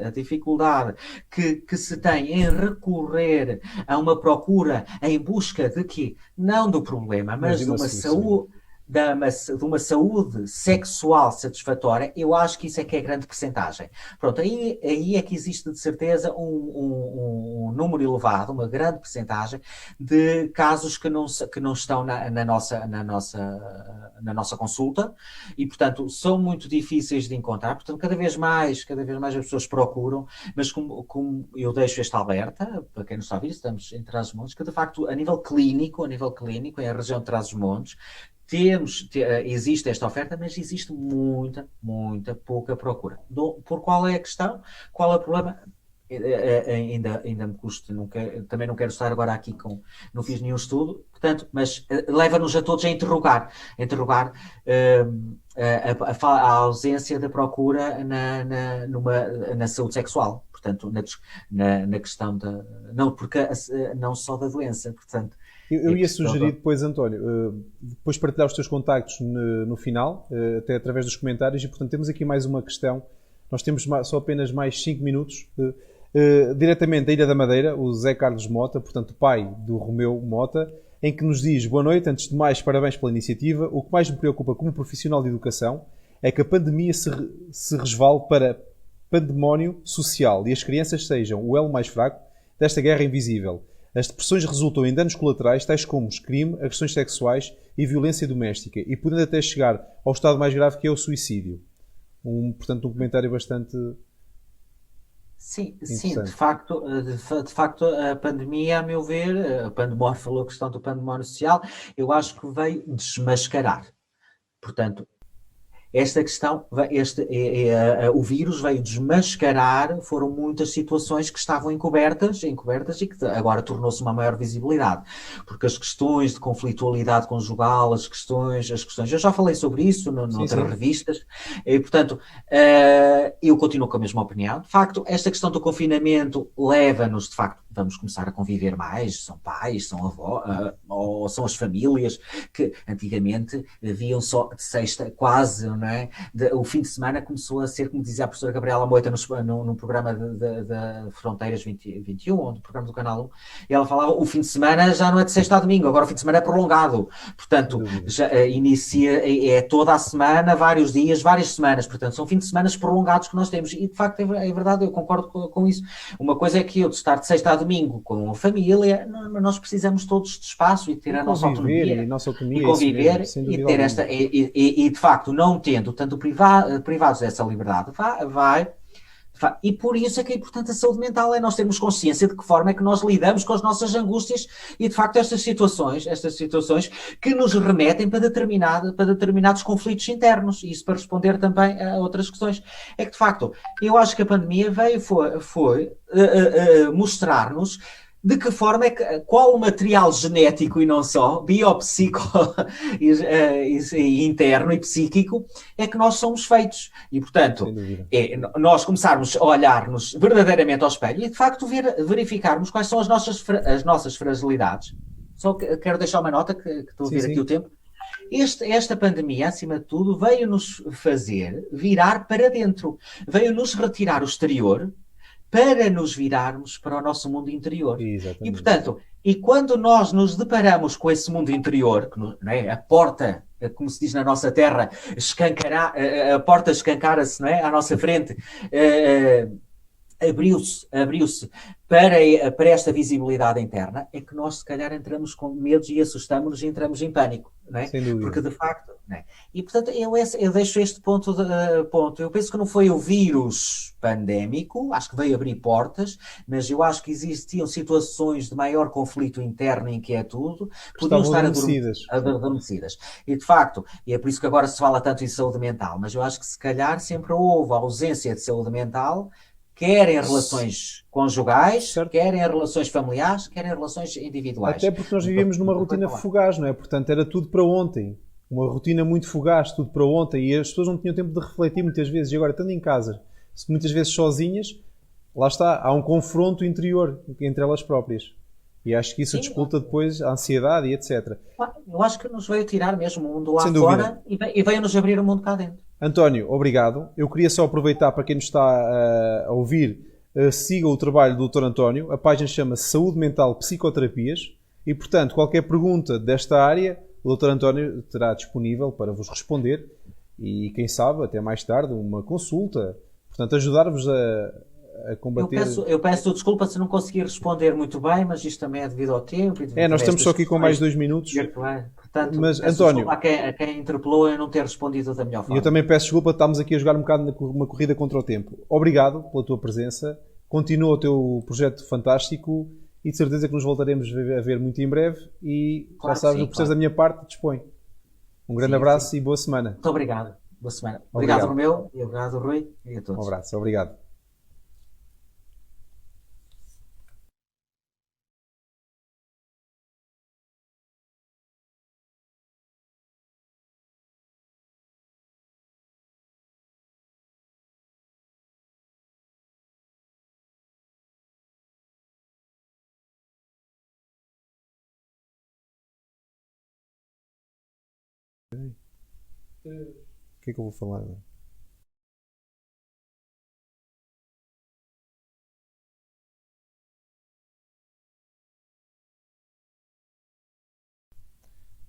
[SPEAKER 2] que se tem em recorrer a uma procura em busca de quê? Não do problema, mas de uma saúde, de uma saúde sexual satisfatória, eu acho que isso é que é a grande percentagem. Pronto, aí é que existe de certeza um número elevado, uma grande percentagem de casos que não estão na nossa consulta e, portanto, são muito difíceis de encontrar. Portanto, cada vez mais as pessoas procuram, mas como eu deixo este alerta, para quem não está a ver, estamos em Trás-os-Montes, que de facto, a nível clínico, em a região de Trás-os-Montes, existe esta oferta, mas existe muita pouca procura. Por qual é a questão? Qual é o problema? Ainda me custa, também não quero estar agora aqui não fiz nenhum estudo, portanto, mas leva-nos a todos a interrogar a ausência da procura na saúde sexual, portanto, na questão não só da doença, portanto.
[SPEAKER 1] Eu ia sugerir depois, António, depois partilhar os teus contactos no final, até através dos comentários, e portanto temos aqui mais uma questão. Nós temos só apenas mais 5 minutos. Diretamente da Ilha da Madeira, o Zé Carlos Mota, portanto pai do Romeu Mota, em que nos diz: boa noite, antes de mais parabéns pela iniciativa. O que mais me preocupa como profissional de educação é que a pandemia se resvale para pandemónio social e as crianças sejam o elo mais fraco desta guerra invisível. As depressões resultam em danos colaterais tais como crime, agressões sexuais e violência doméstica e podendo até chegar ao estado mais grave que é o suicídio. Portanto, um comentário bastante...
[SPEAKER 2] Sim, de facto, a pandemia, a meu ver, a pandemia falou a questão do pandemónio social, eu acho que veio desmascarar. Portanto, esta questão, o vírus veio desmascarar, foram muitas situações que estavam encobertas e que agora tornou-se uma maior visibilidade, porque as questões de conflitualidade conjugal, as questões, eu já falei sobre isso noutras revistas, e portanto, eu continuo com a mesma opinião. De facto, esta questão do confinamento leva-nos, de facto, vamos começar a conviver mais, são pais, são avós, ou são as famílias que antigamente viam só de sexta, quase, não é? O fim de semana começou a ser, como dizia a professora Gabriela Moita no programa de Fronteiras 21, ou do programa do Canal 1, e ela falava, o fim de semana já não é de sexta a domingo, agora o fim de semana é prolongado, portanto, já inicia, é toda a semana, vários dias, várias semanas, portanto, são fins de semana prolongados que nós temos, e de facto é verdade, eu concordo com isso. Uma coisa é que eu de estar de sexta a domingo com a família, nós precisamos todos de espaço e ter a nossa autonomia e conviver e ter esta e de facto não tendo tanto privados dessa liberdade e por isso é que é importante a saúde mental, é nós termos consciência de que forma é que nós lidamos com as nossas angústias e de facto estas situações que nos remetem para determinados conflitos internos, e isso para responder também a outras questões, é que de facto eu acho que a pandemia foi mostrar-nos de que forma é que, qual o material genético e não só, biopsico e interno e psíquico, é que nós somos feitos. E, portanto, nós começarmos a olhar-nos verdadeiramente ao espelho e, de facto, verificarmos quais são as nossas fragilidades. Só que quero deixar uma nota, que estou a ver aqui o tempo. Esta pandemia, acima de tudo, veio-nos fazer virar para dentro. Veio-nos retirar o exterior para nos virarmos para o nosso mundo interior. Exatamente. E, portanto, quando nós nos deparamos com esse mundo interior, que, não é, a porta, como se diz na nossa terra, a porta escancara-se, não é, à nossa frente, abriu-se para esta visibilidade interna, é que nós se calhar entramos com medos e assustamos-nos e entramos em pânico, não é? Porque de facto, não é? E portanto eu deixo este ponto, eu penso que não foi o vírus pandémico, acho que veio abrir portas, mas eu acho que existiam situações de maior conflito interno e inquietude, podiam estar adormecidas. E de facto, e é por isso que agora se fala tanto em saúde mental, mas eu acho que se calhar sempre houve a ausência de saúde mental, quer em relações conjugais, quer em relações familiares, quer em relações individuais.
[SPEAKER 1] Até porque nós vivíamos numa rotina fugaz, não é? Portanto, era tudo para ontem. Uma rotina muito fugaz, tudo para ontem. E as pessoas não tinham tempo de refletir muitas vezes. E agora, estando em casa, muitas vezes sozinhas, lá está, há um confronto interior entre elas próprias. E acho que isso disputa depois a ansiedade e etc.
[SPEAKER 2] Eu acho que nos veio tirar mesmo o mundo lá fora e veio-nos abrir o mundo cá dentro.
[SPEAKER 1] António, obrigado. Eu queria só aproveitar para quem nos está a ouvir, siga o trabalho do Dr. António. A página chama-se Saúde Mental Psicoterapias e, portanto, qualquer pergunta desta área, o Dr. António estará disponível para vos responder e, quem sabe, até mais tarde, uma consulta. Portanto, ajudar-vos a combater...
[SPEAKER 2] Eu peço desculpa se não conseguir responder muito bem, mas isto também é devido ao tempo.
[SPEAKER 1] Nós estamos só aqui com mais 2 minutos.
[SPEAKER 2] Portanto,
[SPEAKER 1] mas,
[SPEAKER 2] peço
[SPEAKER 1] António,
[SPEAKER 2] desculpa a quem interpelou em não ter respondido da melhor forma.
[SPEAKER 1] Eu também peço desculpa, estamos aqui a jogar um bocado numa corrida contra o tempo. Obrigado pela tua presença. Continua o teu projeto fantástico e de certeza que nos voltaremos a ver muito em breve. E
[SPEAKER 2] Claro
[SPEAKER 1] já sabes,
[SPEAKER 2] que sim,
[SPEAKER 1] o que precisas da minha parte, dispõe. Um grande abraço e boa semana.
[SPEAKER 2] Muito obrigado. Boa semana. Obrigado, Romeu, e obrigado, Rui, e a todos.
[SPEAKER 1] Um abraço. Obrigado. O que é que eu vou falar agora?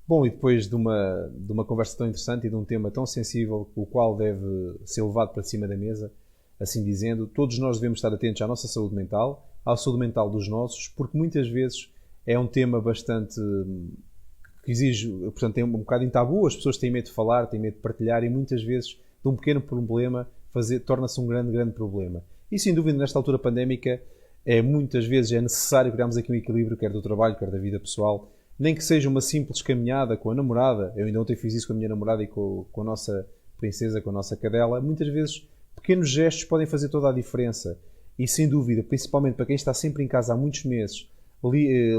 [SPEAKER 1] Bom, e depois de uma conversa tão interessante e de um tema tão sensível, o qual deve ser levado para cima da mesa, assim dizendo, todos nós devemos estar atentos à nossa saúde mental, à saúde mental dos nossos, porque muitas vezes é um tema bastante que exige, portanto, tem um bocado em tabu, as pessoas têm medo de falar, têm medo de partilhar e muitas vezes de um pequeno problema torna-se um grande, grande problema. E sem dúvida, nesta altura pandémica, muitas vezes é necessário criarmos aqui um equilíbrio, quer do trabalho, quer da vida pessoal, nem que seja uma simples caminhada com a namorada. Eu ainda ontem fiz isso com a minha namorada e com a nossa princesa, com a nossa cadela. Muitas vezes, pequenos gestos podem fazer toda a diferença. E sem dúvida, principalmente para quem está sempre em casa há muitos meses,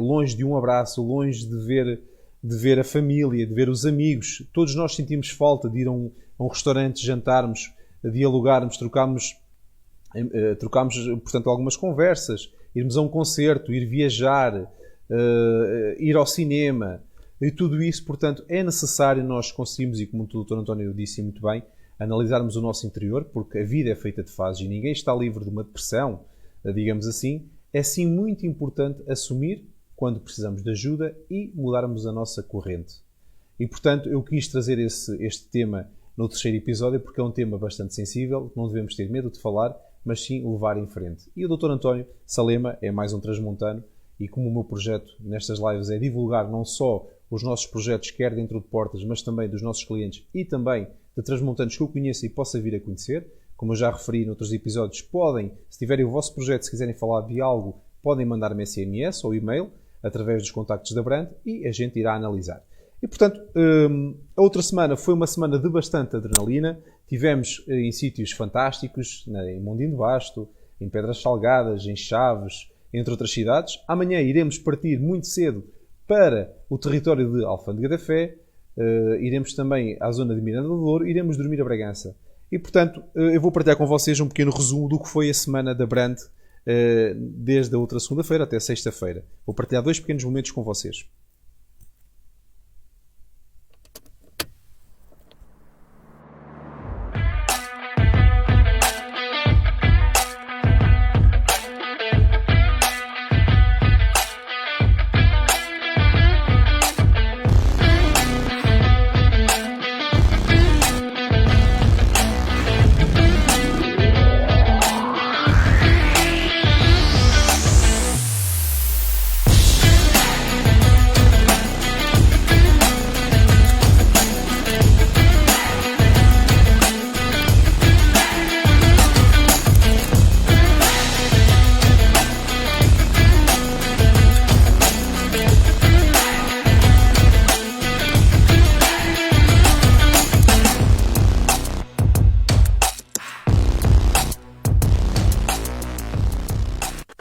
[SPEAKER 1] longe de um abraço, longe de ver a família, de ver os amigos. Todos nós sentimos falta de ir a um restaurante, jantarmos, dialogarmos, trocarmos, portanto, algumas conversas, irmos a um concerto, ir viajar, ir ao cinema. E tudo isso, portanto, é necessário nós conseguirmos, e como o Dr. António disse muito bem, analisarmos o nosso interior, porque a vida é feita de fases e ninguém está livre de uma depressão, digamos assim. É sim muito importante assumir quando precisamos de ajuda e mudarmos a nossa corrente. E, portanto, eu quis trazer este tema no terceiro episódio porque é um tema bastante sensível, não devemos ter medo de falar, mas sim levar em frente. E o Dr. António Salema é mais um transmontano e como o meu projeto nestas lives é divulgar não só os nossos projetos, quer dentro de portas, mas também dos nossos clientes e também de transmontanos que eu conheço e possa vir a conhecer. Como eu já referi noutros episódios, podem, se tiverem o vosso projeto, se quiserem falar de algo, podem mandar-me SMS ou e-mail através dos contactos da Brand e a gente irá analisar. E, portanto, a outra semana foi uma semana de bastante adrenalina. Tivemos em sítios fantásticos, em Mondim de Basto, em Pedras Salgadas, em Chaves, entre outras cidades. Amanhã iremos partir muito cedo para o território de Alfândega da Fé. Iremos também à zona de Miranda do Douro. Iremos dormir a Bragança. E, portanto, eu vou partilhar com vocês um pequeno resumo do que foi a semana da Brand desde a outra segunda-feira até sexta-feira. Vou partilhar 2 pequenos momentos com vocês.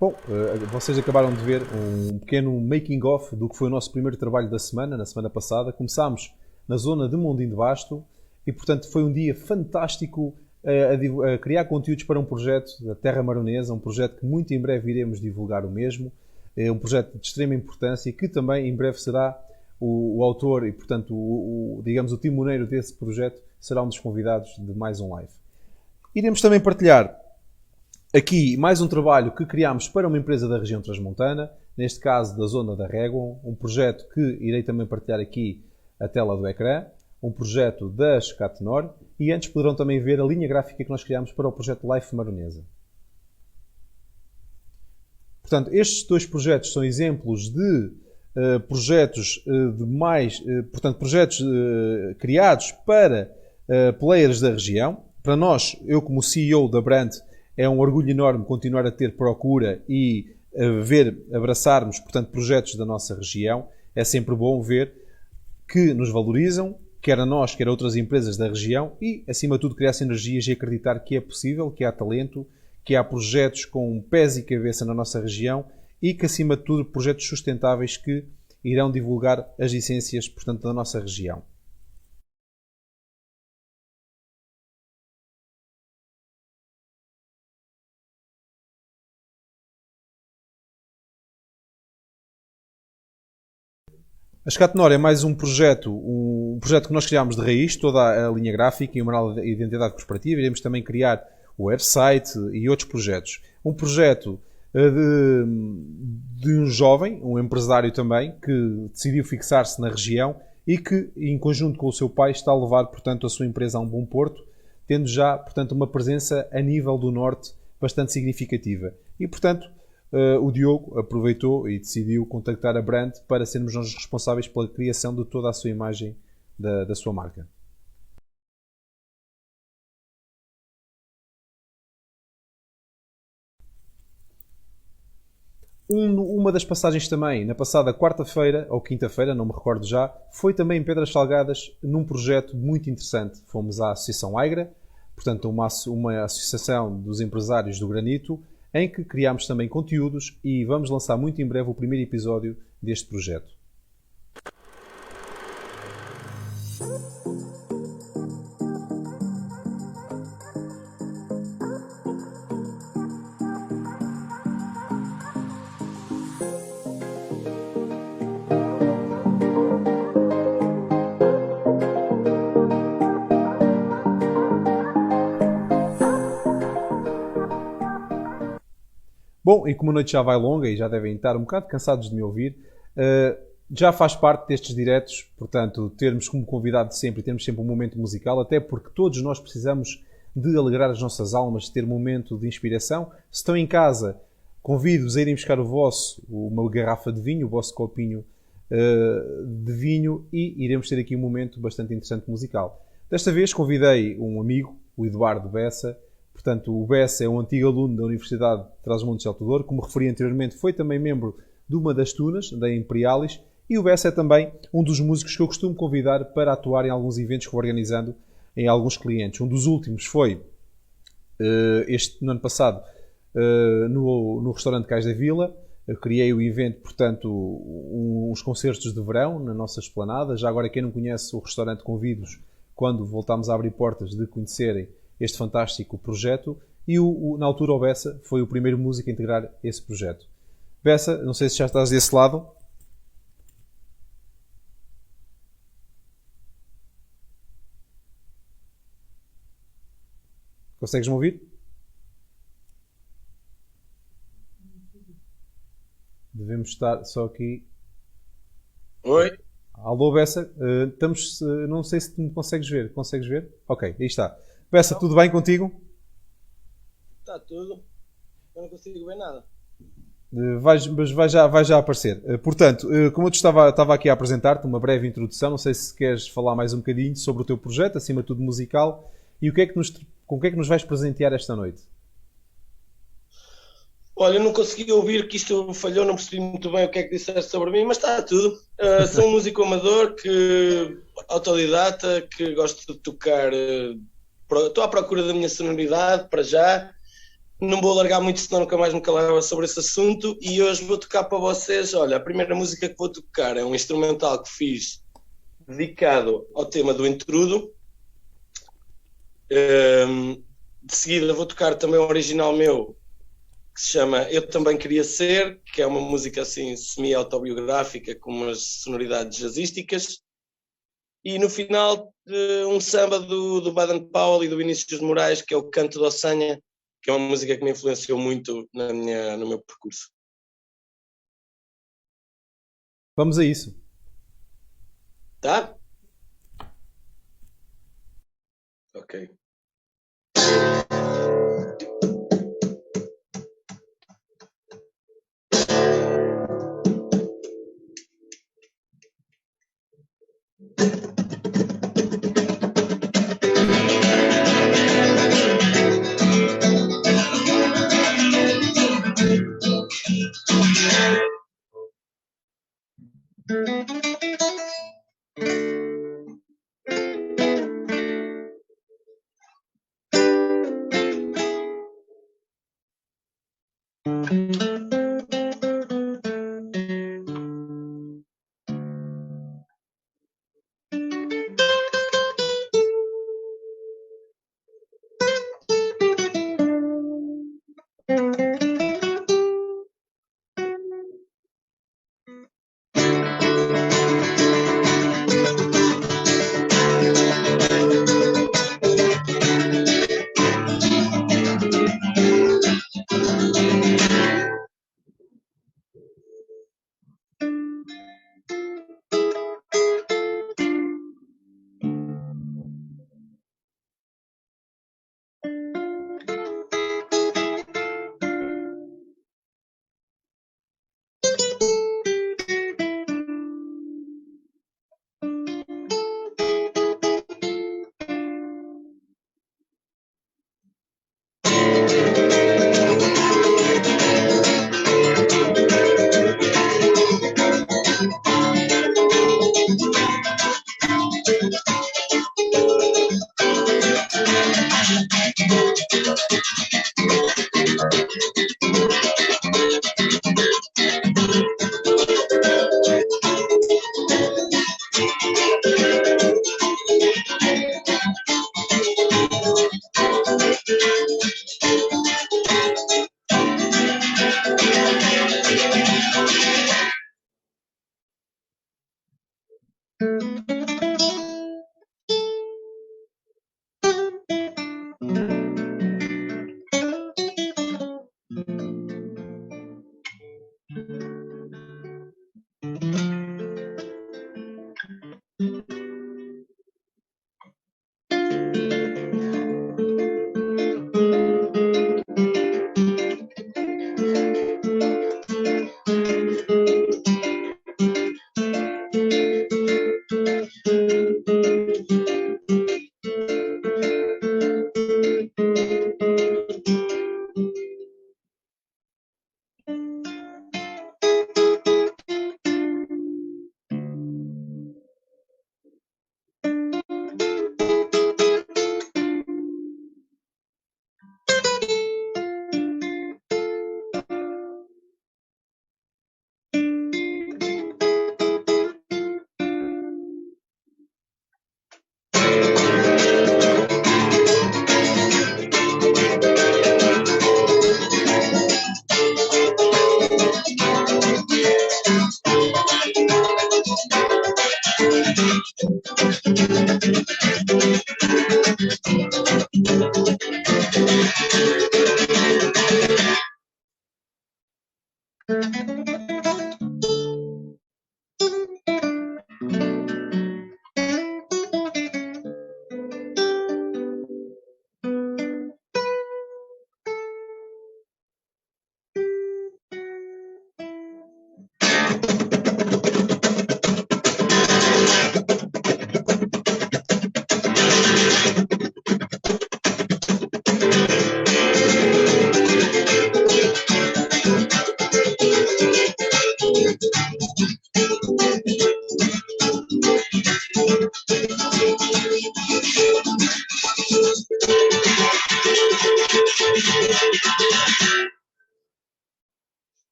[SPEAKER 1] Bom, vocês acabaram de ver um pequeno making-of do que foi o nosso primeiro trabalho da semana, na semana passada. Começámos na zona de Mondim de Basto e, portanto, foi um dia fantástico a criar conteúdos para um projeto da Terra Maronesa, um projeto que muito em breve iremos divulgar o mesmo. É um projeto de extrema importância que também em breve será o autor e, portanto, digamos, o timoneiro desse projeto será um dos convidados de mais um live. Iremos também partilhar aqui mais um trabalho que criámos para uma empresa da região transmontana, neste caso da zona da Régua, um projeto que irei também partilhar aqui a tela do ecrã, um projeto da Escatenor, e antes poderão também ver a linha gráfica que nós criámos para o projeto Life Maronesa. Portanto, estes dois projetos são exemplos de projetos projetos criados para players da região. Para nós, eu como CEO da Brand, é um orgulho enorme continuar a ter procura e abraçarmos, portanto, projetos da nossa região. É sempre bom ver que nos valorizam, quer a nós, quer a outras empresas da região, e, acima de tudo, criar sinergias e acreditar que é possível, que há talento, que há projetos com pés e cabeça na nossa região e que, acima de tudo, projetos sustentáveis que irão divulgar as essências, portanto, da nossa região. A Escatenor é mais um projeto que nós criámos de raiz, toda a linha gráfica e uma identidade corporativa. Iremos também criar o website e outros projetos. Um projeto de um jovem, um empresário também, que decidiu fixar-se na região e que, em conjunto com o seu pai, está a levar, portanto, a sua empresa a um bom porto, tendo já, portanto, uma presença a nível do norte bastante significativa. E, portanto, o Diogo aproveitou e decidiu contactar a Brand para sermos nós responsáveis pela criação de toda a sua imagem da sua marca. Uma das passagens também, na passada quarta-feira ou quinta-feira, não me recordo já, foi também em Pedras Salgadas, num projeto muito interessante. Fomos à Associação Aigra, portanto uma associação dos empresários do granito, em que criámos também conteúdos e vamos lançar muito em breve o primeiro episódio deste projeto. Bom, e como a noite já vai longa e já devem estar um bocado cansados de me ouvir, já faz parte destes diretos, portanto, termos como convidado sempre, termos sempre um momento musical, até porque todos nós precisamos de alegrar as nossas almas, ter um momento de inspiração. Se estão em casa, convido-vos a irem buscar uma garrafa de vinho, o vosso copinho de vinho, e iremos ter aqui um momento bastante interessante musical. Desta vez convidei um amigo, o Eduardo Bessa. Portanto, o Bessa é um antigo aluno da Universidade de Trás-os-Montes de Alto Douro. Como referi anteriormente, foi também membro de uma das tunas, da Imperialis. E o Bessa é também um dos músicos que eu costumo convidar para atuar em alguns eventos que vou organizando em alguns clientes. Um dos últimos foi, no ano passado, no restaurante Cais da Vila. Eu criei o evento, portanto, uns concertos de verão na nossa esplanada. Já agora, quem não conhece o restaurante, convido-os, quando voltarmos a abrir portas, de conhecerem este fantástico projeto. E na altura o Bessa foi o primeiro músico a integrar esse projeto. Bessa, não sei se já estás desse lado. Consegues-me ouvir? Devemos estar só aqui.
[SPEAKER 3] Oi?
[SPEAKER 1] Alô, Bessa. Não sei se tu me consegues ver. Consegues ver? Ok, aí está. Bessa, tudo bem contigo?
[SPEAKER 3] Está tudo. Eu não consigo ver nada.
[SPEAKER 1] Mas vai já aparecer. Portanto, como eu te estava aqui a apresentar-te, uma breve introdução, não sei se queres falar mais um bocadinho sobre o teu projeto, acima de tudo musical, e com o que é que nos vais presentear esta noite?
[SPEAKER 3] Olha, eu não consegui ouvir, que isto falhou, não percebi muito bem o que é que disseste sobre mim, mas está tudo. Sou um músico amador, autodidata, que gosto de tocar. Estou à procura da minha sonoridade, para já. Não vou alargar muito, senão nunca mais me calava sobre esse assunto. E hoje vou tocar para vocês. Olha, a primeira música que vou tocar é um instrumental que fiz dedicado ao tema do intrudo. De seguida vou tocar também um original meu, que se chama Eu Também Queria Ser, que é uma música assim semi-autobiográfica com umas sonoridades jazzísticas. E no final, um samba do Baden Powell e do Vinícius de Moraes, que é o Canto da Ossanha, que é uma música que me influenciou muito no meu percurso.
[SPEAKER 1] Vamos a isso.
[SPEAKER 3] Tá? Ok.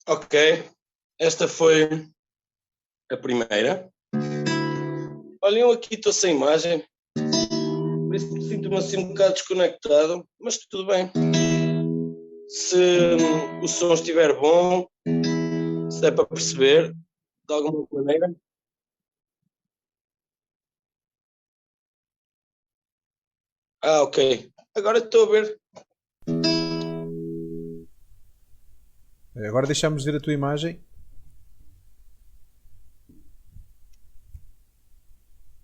[SPEAKER 3] Ok, esta foi a primeira. Olha, eu aqui estou sem imagem, por isso sinto-me assim um bocado desconectado, mas tudo bem. Se o som estiver bom, se der para perceber de alguma maneira. Ah, ok. Agora estou a ver.
[SPEAKER 1] Agora deixamos ver a tua imagem.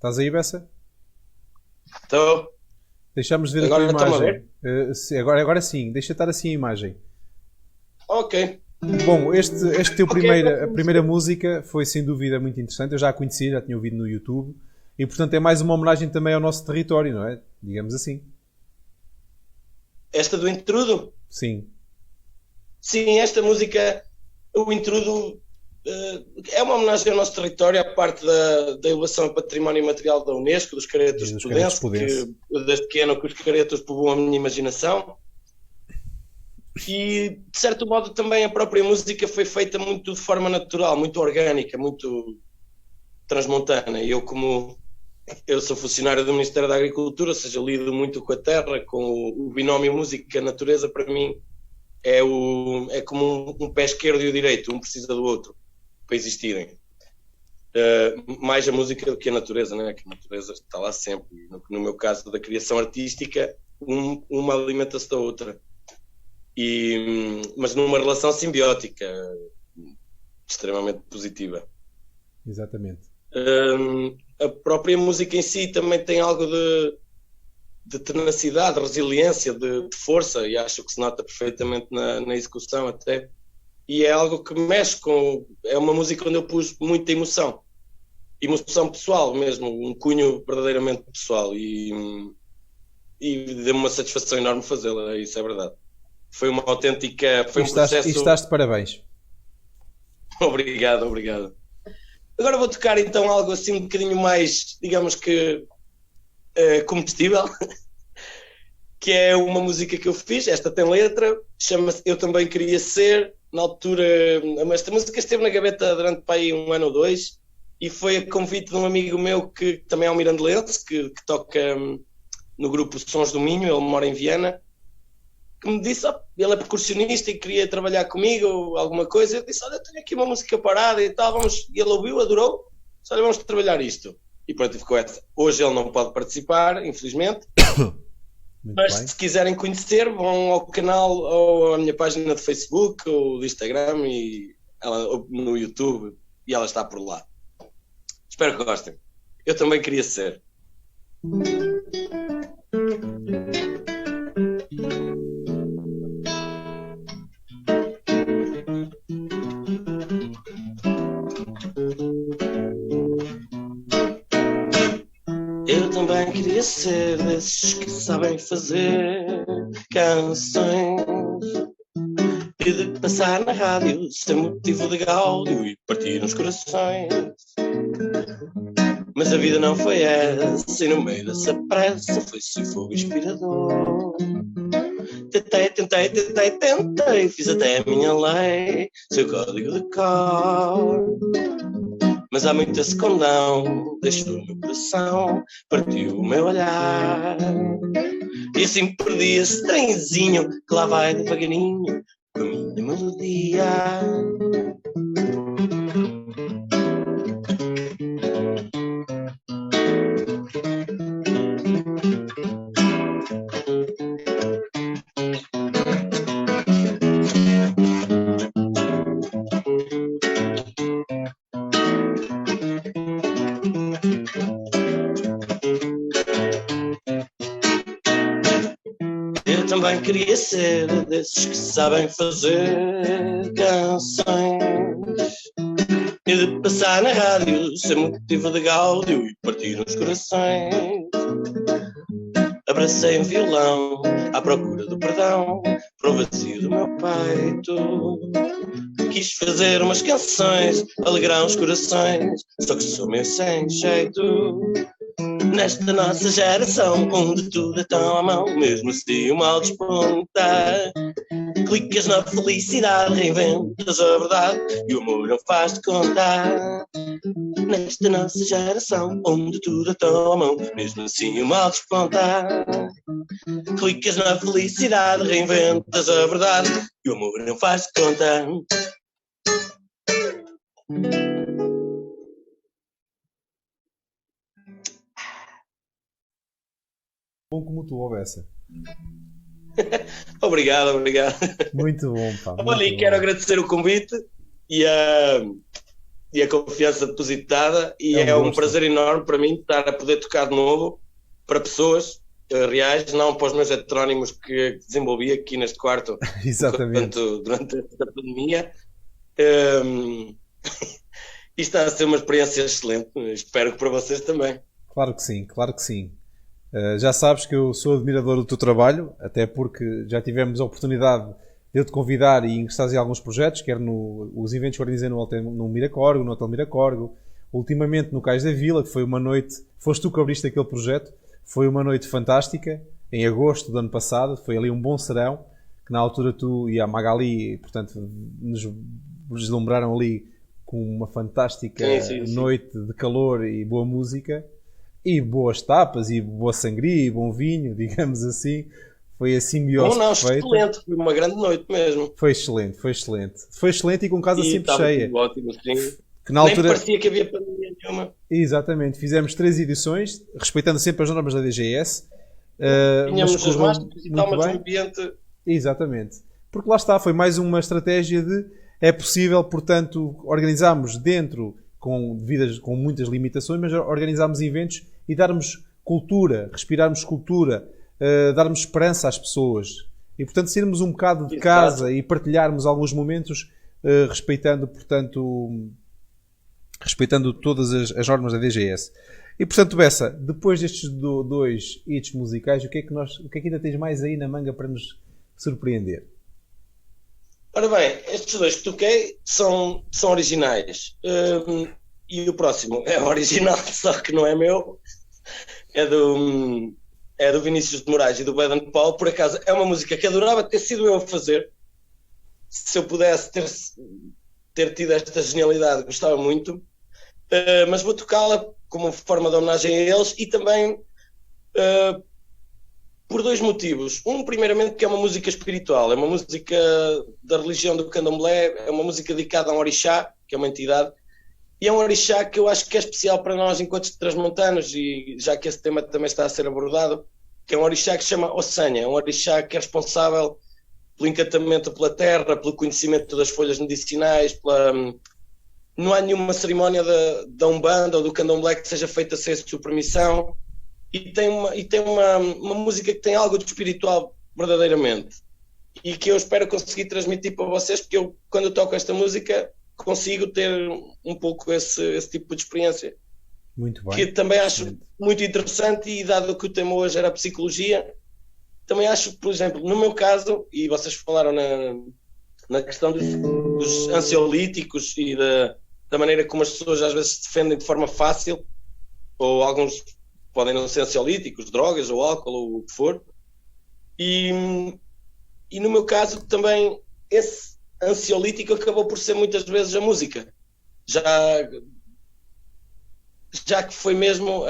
[SPEAKER 1] Estás aí, Bessa?
[SPEAKER 3] Estou.
[SPEAKER 1] Deixamos de ver
[SPEAKER 3] Agora
[SPEAKER 1] a tua
[SPEAKER 3] estão-me a
[SPEAKER 1] imagem. Agora sim, deixa estar assim a imagem.
[SPEAKER 3] Ok.
[SPEAKER 1] Bom, este teu
[SPEAKER 3] Ok,
[SPEAKER 1] a primeira música foi sem dúvida muito interessante. Eu já a conhecia, já tinha ouvido no YouTube. E portanto é mais uma homenagem também ao nosso território, não é? Digamos assim.
[SPEAKER 3] Esta do Intrudo?
[SPEAKER 1] Sim.
[SPEAKER 3] Sim, esta música, o Intrudo, é uma homenagem ao nosso território, à parte da elevação a património imaterial da Unesco, dos caretos de Pudense, que desde pequeno que os caretos povoam a minha imaginação. E, de certo modo, também a própria música foi feita muito de forma natural, muito orgânica, muito transmontana. E eu sou funcionário do Ministério da Agricultura, ou seja, lido muito com a terra, com o binómio música-natureza. Para mim é como um pé esquerdo e o direito, um precisa do outro para existirem. Mais a música do que a natureza, né? Que a natureza está lá sempre. No meu caso da criação artística, uma alimenta-se da outra. Mas numa relação simbiótica, extremamente positiva.
[SPEAKER 1] Exatamente.
[SPEAKER 3] A própria música em si também tem algo de tenacidade, de resiliência, de força, e acho que se nota perfeitamente na execução até. E é algo que mexe com... É uma música onde eu pus muita emoção pessoal mesmo, um cunho verdadeiramente pessoal, e deu-me uma satisfação enorme fazê-la, isso é verdade. Foi uma autêntica... Foi um processo...
[SPEAKER 1] E estás de parabéns.
[SPEAKER 3] Obrigado. Agora vou tocar então algo assim um bocadinho mais, digamos que, comestível, que é uma música que eu fiz. Esta tem letra, chama-se Eu Também Queria Ser. Na altura, esta música esteve na gaveta durante para aí 1 ano ou 2, e foi a convite de um amigo meu que também é um mirandelense, que toca no grupo Sons do Minho, ele mora em Viana, que me disse, ele é percussionista e queria trabalhar comigo, alguma coisa. Eu disse, olha, tenho aqui uma música parada e tal, vamos. E ele ouviu, adorou, disse, olha, vamos trabalhar isto. E pronto, ficou essa. Hoje ele não pode participar, infelizmente. Mas se quiserem conhecer, vão ao canal ou à minha página de Facebook ou de Instagram ou no YouTube, e ela está por lá. Espero que gostem. Eu também queria ser. Eu também queria ser desses que sabem fazer canções e de passar na rádio sem motivo de gáudio e partir uns corações. Mas a vida não foi essa, e no meio dessa pressa foi-se um fogo inspirador. Tentei, fiz até a minha lei, seu código de cor. Mas há muito escondão, deixou o meu coração, partiu o meu olhar. E assim perdi esse trenzinho que lá vai devagarinho com a minha melodia. Eu também queria ser desses que sabem fazer canções e de passar na rádio sem motivo de gáudio e partir uns corações. Abracei um violão à procura do perdão para o vazio do meu peito. Quis fazer umas canções, alegrar os corações, só que sou meio sem jeito. Nesta nossa geração, onde tudo é tão à mão, mesmo se o mal desponta. Clicas na felicidade, reinventas a verdade e o amor não faz de conta. Nesta nossa geração, onde tudo é tão à mão, mesmo assim o mal desponta. Clicas na felicidade, reinventas a verdade e o amor não faz de conta.
[SPEAKER 1] Bom como tu, Bessa.
[SPEAKER 3] Obrigado.
[SPEAKER 1] Muito bom, pá.
[SPEAKER 3] Olha, quero agradecer o convite e e a confiança depositada, e
[SPEAKER 1] É um
[SPEAKER 3] é um
[SPEAKER 1] gosto.
[SPEAKER 3] prazer enorme para mim estar a poder tocar de novo para pessoas reais, não para os meus heterónimos que desenvolvi aqui neste quarto
[SPEAKER 1] Exatamente.
[SPEAKER 3] durante esta pandemia. E está a ser uma experiência excelente, espero que para vocês também.
[SPEAKER 1] Claro que sim, claro que sim. Já sabes que eu sou admirador do teu trabalho, até porque já tivemos a oportunidade de eu te convidar e ingressares em alguns projetos, quer nos eventos que organizei no Miracorgo, no Hotel Miracorgo, ultimamente no Cais da Vila, que foi uma noite, foste tu que abriste aquele projeto, foi uma noite fantástica, em agosto do ano passado, foi ali um bom serão, que na altura tu e a Magali, portanto, nos deslumbraram ali com uma fantástica
[SPEAKER 3] Sim.
[SPEAKER 1] noite de calor e boa música, e boas tapas, e boa sangria, e bom vinho, digamos assim. Foi a simbiose perfeita.
[SPEAKER 3] Excelente, foi uma grande noite mesmo.
[SPEAKER 1] Foi excelente, foi excelente. Foi excelente e com casa sempre
[SPEAKER 3] estava
[SPEAKER 1] cheia.
[SPEAKER 3] tudo ótimo, sim.
[SPEAKER 1] Que na
[SPEAKER 3] Nem
[SPEAKER 1] altura...
[SPEAKER 3] parecia que havia pandemia nenhuma.
[SPEAKER 1] Exatamente, fizemos 3 edições, respeitando sempre as normas da DGS.
[SPEAKER 3] Tínhamos
[SPEAKER 1] mas
[SPEAKER 3] as
[SPEAKER 1] correu
[SPEAKER 3] máscaras e tal,
[SPEAKER 1] muito
[SPEAKER 3] mas o
[SPEAKER 1] bem.
[SPEAKER 3] ambiente...
[SPEAKER 1] Exatamente. Porque lá está, foi mais uma estratégia de é possível, portanto, organizarmos dentro com muitas limitações, mas organizarmos eventos e darmos cultura, respirarmos cultura, darmos esperança às pessoas. E, portanto, sairmos um bocado de casa e partilharmos alguns momentos respeitando, portanto, respeitando todas as normas da DGS. E, portanto, Bessa, depois destes dois hits musicais, o que é que ainda tens mais aí na manga para nos surpreender?
[SPEAKER 3] Ora bem, estes dois que toquei são originais. E o próximo é original, só que não é meu. É do Vinícius de Moraes e do Baden Powell. Por acaso, é uma música que adorava ter sido eu a fazer. Se eu pudesse ter tido esta genialidade, gostava muito. Mas vou tocá-la como forma de homenagem a eles e também por dois motivos. Um, primeiramente, porque é uma música espiritual, é uma música da religião do Candomblé, é uma música dedicada a um orixá, que é uma entidade, e é um orixá que eu acho que é especial para nós enquanto transmontanos, e já que esse tema também está a ser abordado, que é um orixá que se chama Ossanha, é um orixá que é responsável pelo encantamento pela terra, pelo conhecimento das folhas medicinais, não há nenhuma cerimónia da Umbanda ou do Candomblé que seja feita sem a sua permissão. E tem uma música que tem algo de espiritual verdadeiramente e que eu espero conseguir transmitir para vocês, porque eu, quando eu toco esta música, consigo ter um pouco esse tipo de experiência.
[SPEAKER 1] Muito bem.
[SPEAKER 3] Que também acho muito interessante, e dado que o tema hoje era a psicologia, também acho, por exemplo, no meu caso, e vocês falaram na questão dos ansiolíticos e da maneira como as pessoas às vezes se defendem de forma fácil, ou alguns podem não ser ansiolíticos, drogas ou álcool ou o que for, e no meu caso também esse ansiolítico acabou por ser muitas vezes a música, já que foi mesmo,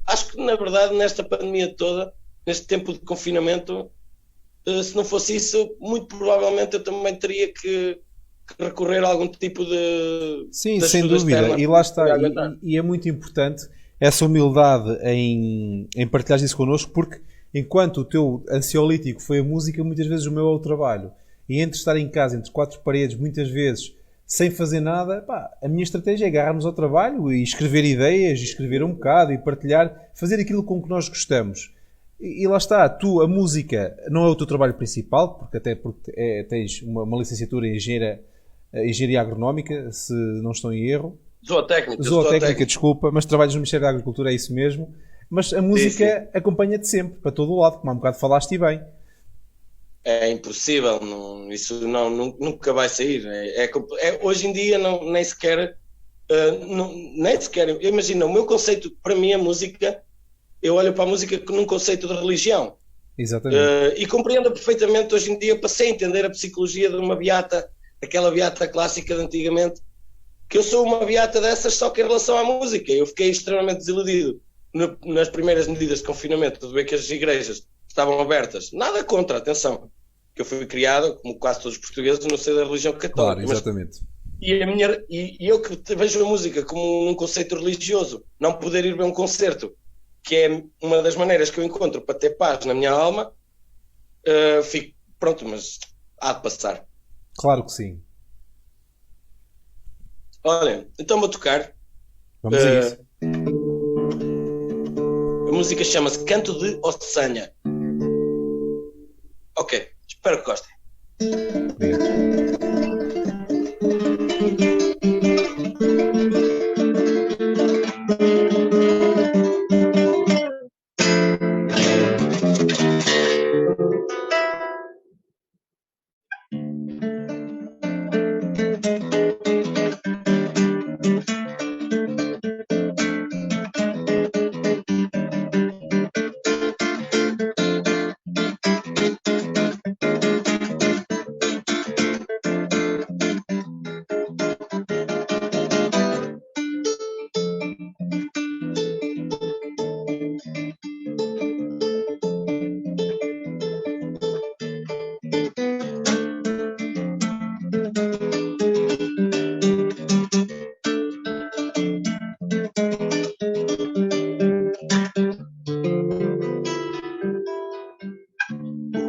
[SPEAKER 3] acho que na verdade nesta pandemia toda, neste tempo de confinamento, se não fosse isso, muito provavelmente eu também teria que recorrer a algum tipo de...
[SPEAKER 1] Sim, sem dúvida, e lá está, e é muito importante essa humildade em partilhar isso connosco, porque enquanto o teu ansiolítico foi a música, muitas vezes o meu é o trabalho. E entre estar em casa, entre quatro paredes, muitas vezes, sem fazer nada, a minha estratégia é agarrarmos ao trabalho e escrever ideias, e escrever um bocado, e partilhar, fazer aquilo com que nós gostamos. E lá está, a música não é o teu trabalho principal, porque tens uma licenciatura em engenharia agronómica, se não estou em erro. Zootécnica, desculpa, mas trabalhas no Ministério da Agricultura, é isso mesmo. Mas a música acompanha-te sempre, para todo o lado, como há um bocado falaste e bem.
[SPEAKER 3] É impossível, isso nunca vai sair. Hoje em dia nem sequer, imagina, o meu conceito, para mim a música, eu olho para a música num conceito de religião.
[SPEAKER 1] Exatamente.
[SPEAKER 3] E compreendo perfeitamente hoje em dia, passei a entender a psicologia de uma beata, aquela beata clássica de antigamente, que eu sou uma beata dessas, só que em relação à música. Eu fiquei extremamente desiludido nas primeiras medidas de confinamento, de ver que as igrejas estavam abertas. Nada contra, atenção, que eu fui criado, como quase todos os portugueses, no seio da religião católica.
[SPEAKER 1] Claro, exatamente.
[SPEAKER 3] E eu que vejo a música como um conceito religioso, não poder ir ver um concerto, que é uma das maneiras que eu encontro para ter paz na minha alma, fico, pronto, mas há de passar.
[SPEAKER 1] Claro que sim.
[SPEAKER 3] Olha, então vou tocar.
[SPEAKER 1] Vamos a isso.
[SPEAKER 3] A música chama-se Canto de Ossanha. Ok, espero que gostem.
[SPEAKER 1] Obrigado.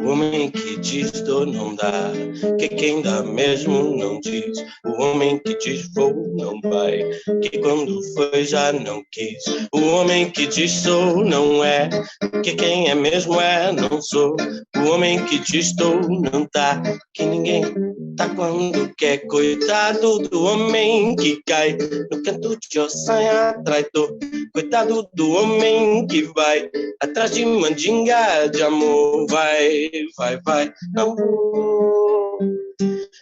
[SPEAKER 3] O homem que diz dor não dá, que quem dá mesmo não diz. O homem que diz vou não vai, que quando foi já não quis. O homem que diz sou não é, que quem é mesmo é não sou. O homem que diz estou não tá, que ninguém tá quando quer. Coitado do homem que cai no canto de ossanha traidor. Coitado do homem que vai atrás de mandinga de amor. Vai, vai, vai, não vou,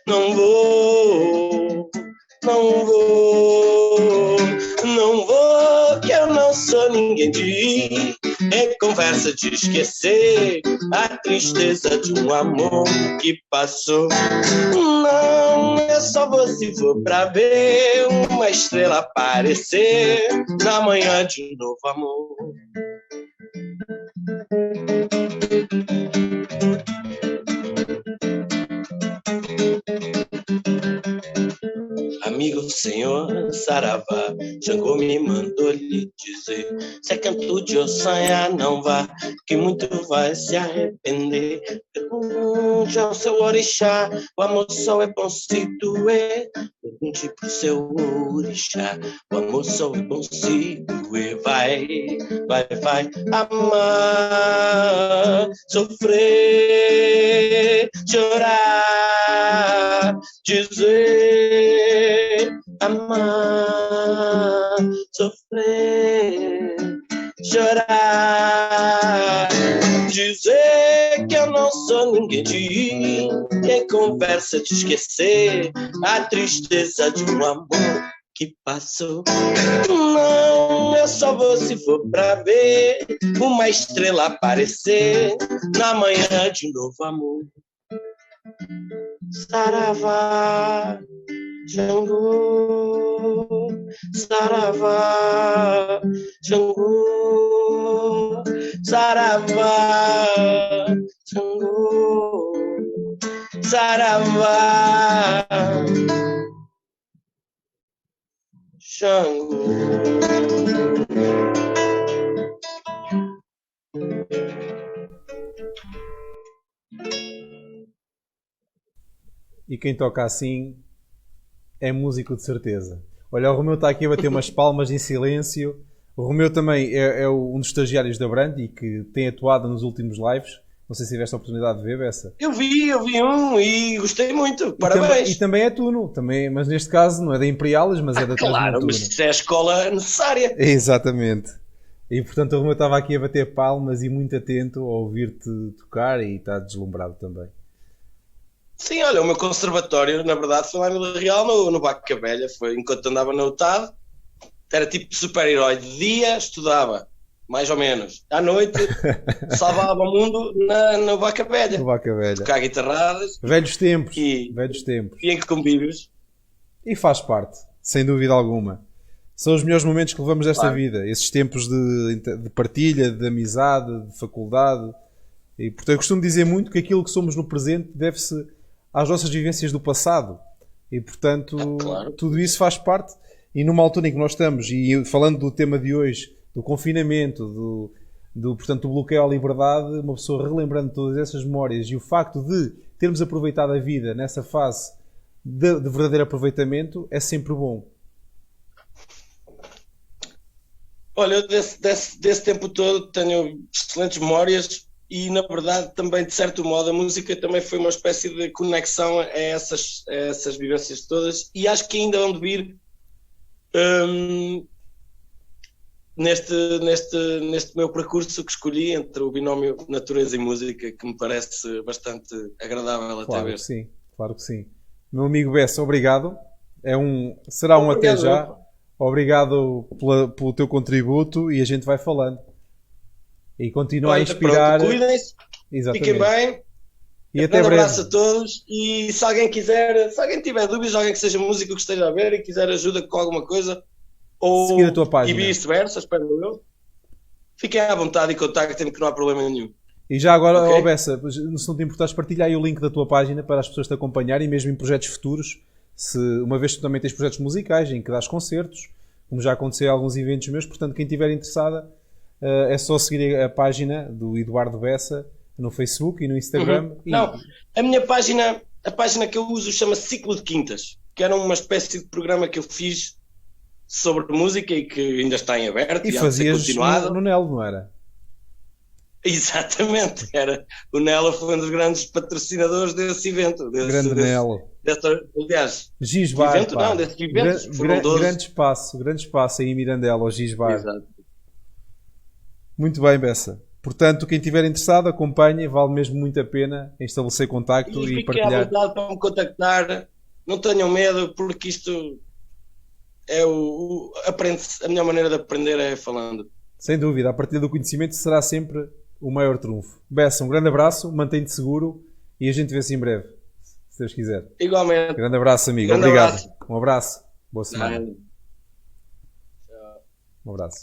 [SPEAKER 3] não vou, não vou, não vou, que eu não sou ninguém de conversa de esquecer a tristeza de um amor que passou. Não, eu só vou se for pra ver uma estrela aparecer na manhã de novo amor. Amigo senhor Saravá, Xangô me mandou lhe dizer: se é canto de ossanha não vá, que muito vai se arrepender. Pergunte ao seu orixá, o amor só é bom se doer. Pergunte pro seu orixá, o amor só é bom se doer. Vai, vai, vai, amar, sofrer, chorar, dizer, amar, sofrer, chorar, dizer que eu não sou ninguém de quem conversa de esquecer a tristeza de um amor que passou. Não, eu só vou se for pra ver uma estrela aparecer na manhã de novo amor. Saravá, Xangô, Saravá, Xangô, Saravá, Xangô, Saravá, Xangô.
[SPEAKER 1] E quem toca assim é músico de certeza. Olha, o Romeu está aqui a bater umas palmas em silêncio. O Romeu também é um dos estagiários da Brand e que tem atuado nos últimos lives. Não sei se tiveste a oportunidade de ver, Bessa.
[SPEAKER 3] Eu vi um e gostei muito. Parabéns.
[SPEAKER 1] E também é Tuno, também, mas neste caso não é da Imperialis, mas é da
[SPEAKER 3] Claro,
[SPEAKER 1] Transmutuno.
[SPEAKER 3] mas isso é a escola necessária.
[SPEAKER 1] Exatamente. E portanto o Romeu estava aqui a bater palmas e muito atento a ouvir-te tocar e está deslumbrado também.
[SPEAKER 3] Sim, olha, o meu conservatório, na verdade, foi lá em Vila Real, no Baco Cabelha. Foi enquanto andava na UTAD. Era tipo super-herói. De dia, estudava, mais ou menos. À noite, salvava o mundo no Baco Cabelha.
[SPEAKER 1] No Baco Cabelha.
[SPEAKER 3] Tocar guitarradas.
[SPEAKER 1] Velhos tempos.
[SPEAKER 3] E,
[SPEAKER 1] velhos tempos.
[SPEAKER 3] E em que convívios.
[SPEAKER 1] E faz parte, sem dúvida alguma. São os melhores momentos que levamos desta vida. Esses tempos de partilha, de amizade, de faculdade. E portanto eu costumo dizer muito que aquilo que somos no presente deve-se às nossas vivências do passado. E portanto
[SPEAKER 3] claro.
[SPEAKER 1] Tudo isso faz parte. E numa altura em que nós estamos, e falando do tema de hoje, do confinamento, portanto, do bloqueio à liberdade, uma pessoa relembrando todas essas memórias e o facto de termos aproveitado a vida nessa fase de verdadeiro aproveitamento é sempre bom.
[SPEAKER 3] Olha, eu desse tempo todo tenho excelentes memórias e, na verdade, também, de certo modo, a música também foi uma espécie de conexão a essas vivências todas e acho que ainda vão de vir neste meu percurso que escolhi entre o binómio natureza e música, que me parece bastante agradável até ver.
[SPEAKER 1] Claro que sim. Meu amigo Bessa, obrigado. Será um até já. Obrigado pelo teu contributo e a gente vai falando. E continua a inspirar.
[SPEAKER 3] Pronto, cuidem-se, fiquem bem.
[SPEAKER 1] E até breve.
[SPEAKER 3] Um abraço a todos. E se alguém tiver dúvidas, alguém que seja músico que esteja a ver e quiser ajuda com alguma coisa, ou
[SPEAKER 1] seguir a tua página.
[SPEAKER 3] E vice-versa, espero eu, fiquem à vontade e contactem-me que não há problema nenhum.
[SPEAKER 1] E já agora, okay? Bessa, se não te importares, partilha aí o link da tua página para as pessoas te acompanharem, mesmo em projetos futuros. Uma vez que tu também tens projetos musicais em que dás concertos, como já aconteceu em alguns eventos meus, portanto, quem estiver interessada é só seguir a página do Eduardo Bessa no Facebook e no Instagram.
[SPEAKER 3] Não, a minha página, a página que eu uso chama-se Ciclo de Quintas, que era uma espécie de programa que eu fiz sobre música e que ainda está em aberto
[SPEAKER 1] e fazias no Nelo, não era?
[SPEAKER 3] Exatamente, o Nelo foi um dos grandes patrocinadores desse evento.
[SPEAKER 1] Grande Nelo.
[SPEAKER 3] Aliás,
[SPEAKER 1] Gisbar,
[SPEAKER 3] desse evento.
[SPEAKER 1] Grande espaço aí em Mirandela, o Gisbar.
[SPEAKER 3] Exato.
[SPEAKER 1] Muito bem, Bessa. Portanto, quem estiver interessado, acompanhe, vale mesmo muito a pena estabelecer contacto e partilhar.
[SPEAKER 3] Fiquem à vontade para me contactar, não tenham medo, porque isto é a melhor maneira de aprender é falando.
[SPEAKER 1] Sem dúvida, a partir do conhecimento será sempre o maior trunfo. Bessa, um grande abraço, mantém-te seguro e a gente vê-se em breve, se Deus quiser.
[SPEAKER 3] Igualmente.
[SPEAKER 1] Grande abraço, amigo. Obrigado. Um abraço. Boa semana. Um abraço.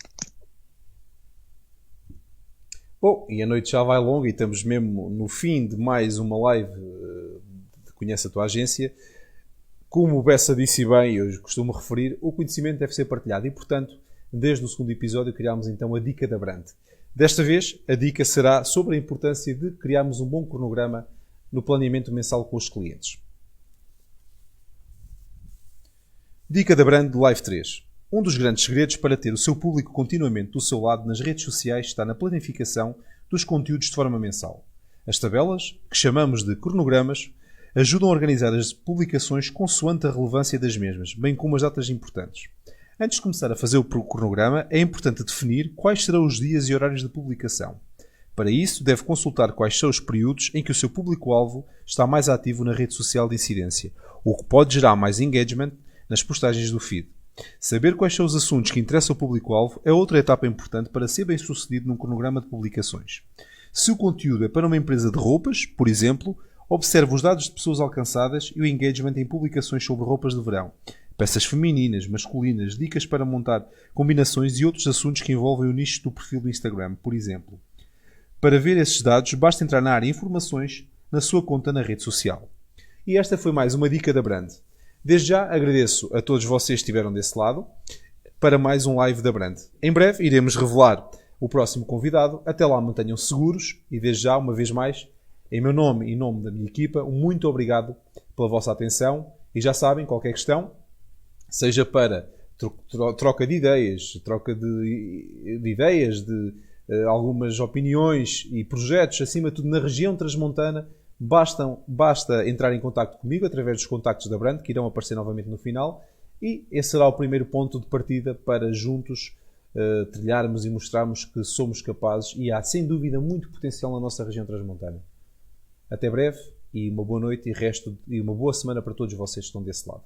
[SPEAKER 1] Bom, e a noite já vai longa e estamos mesmo no fim de mais uma live de Conhece a Tua Agência. Como o Bessa disse bem, eu costumo referir, o conhecimento deve ser partilhado e, portanto, desde o segundo episódio criámos então a Dica da Brand. Desta vez, a dica será sobre a importância de criarmos um bom cronograma no planeamento mensal com os clientes. Dica da Brand do Live 3. Um dos grandes segredos para ter o seu público continuamente do seu lado nas redes sociais está na planificação dos conteúdos de forma mensal. As tabelas, que chamamos de cronogramas, ajudam a organizar as publicações consoante a relevância das mesmas, bem como as datas importantes. Antes de começar a fazer o cronograma, é importante definir quais serão os dias e horários de publicação. Para isso, deve consultar quais são os períodos em que o seu público-alvo está mais ativo na rede social de incidência, o que pode gerar mais engagement nas postagens do feed. Saber quais são os assuntos que interessam ao público-alvo é outra etapa importante para ser bem-sucedido num cronograma de publicações. Se o conteúdo é para uma empresa de roupas, por exemplo, observe os dados de pessoas alcançadas e o engagement em publicações sobre roupas de verão, peças femininas, masculinas, dicas para montar combinações e outros assuntos que envolvem o nicho do perfil do Instagram, por exemplo. Para ver esses dados, basta entrar na área Informações na sua conta na rede social. E esta foi mais uma dica da Brand. Desde já agradeço a todos vocês que estiveram desse lado para mais um live da Brand. Em breve iremos revelar o próximo convidado. Até lá, mantenham-se seguros e desde já, uma vez mais, em meu nome e em nome da minha equipa, um muito obrigado pela vossa atenção e já sabem, qualquer questão, seja para troca de ideias, de algumas opiniões e projetos, acima de tudo na região transmontana, basta entrar em contacto comigo através dos contactos da Brand, que irão aparecer novamente no final, e esse será o primeiro ponto de partida para juntos trilharmos e mostrarmos que somos capazes e há sem dúvida muito potencial na nossa região transmontana. Até breve e uma boa noite e uma boa semana para todos vocês que estão desse lado.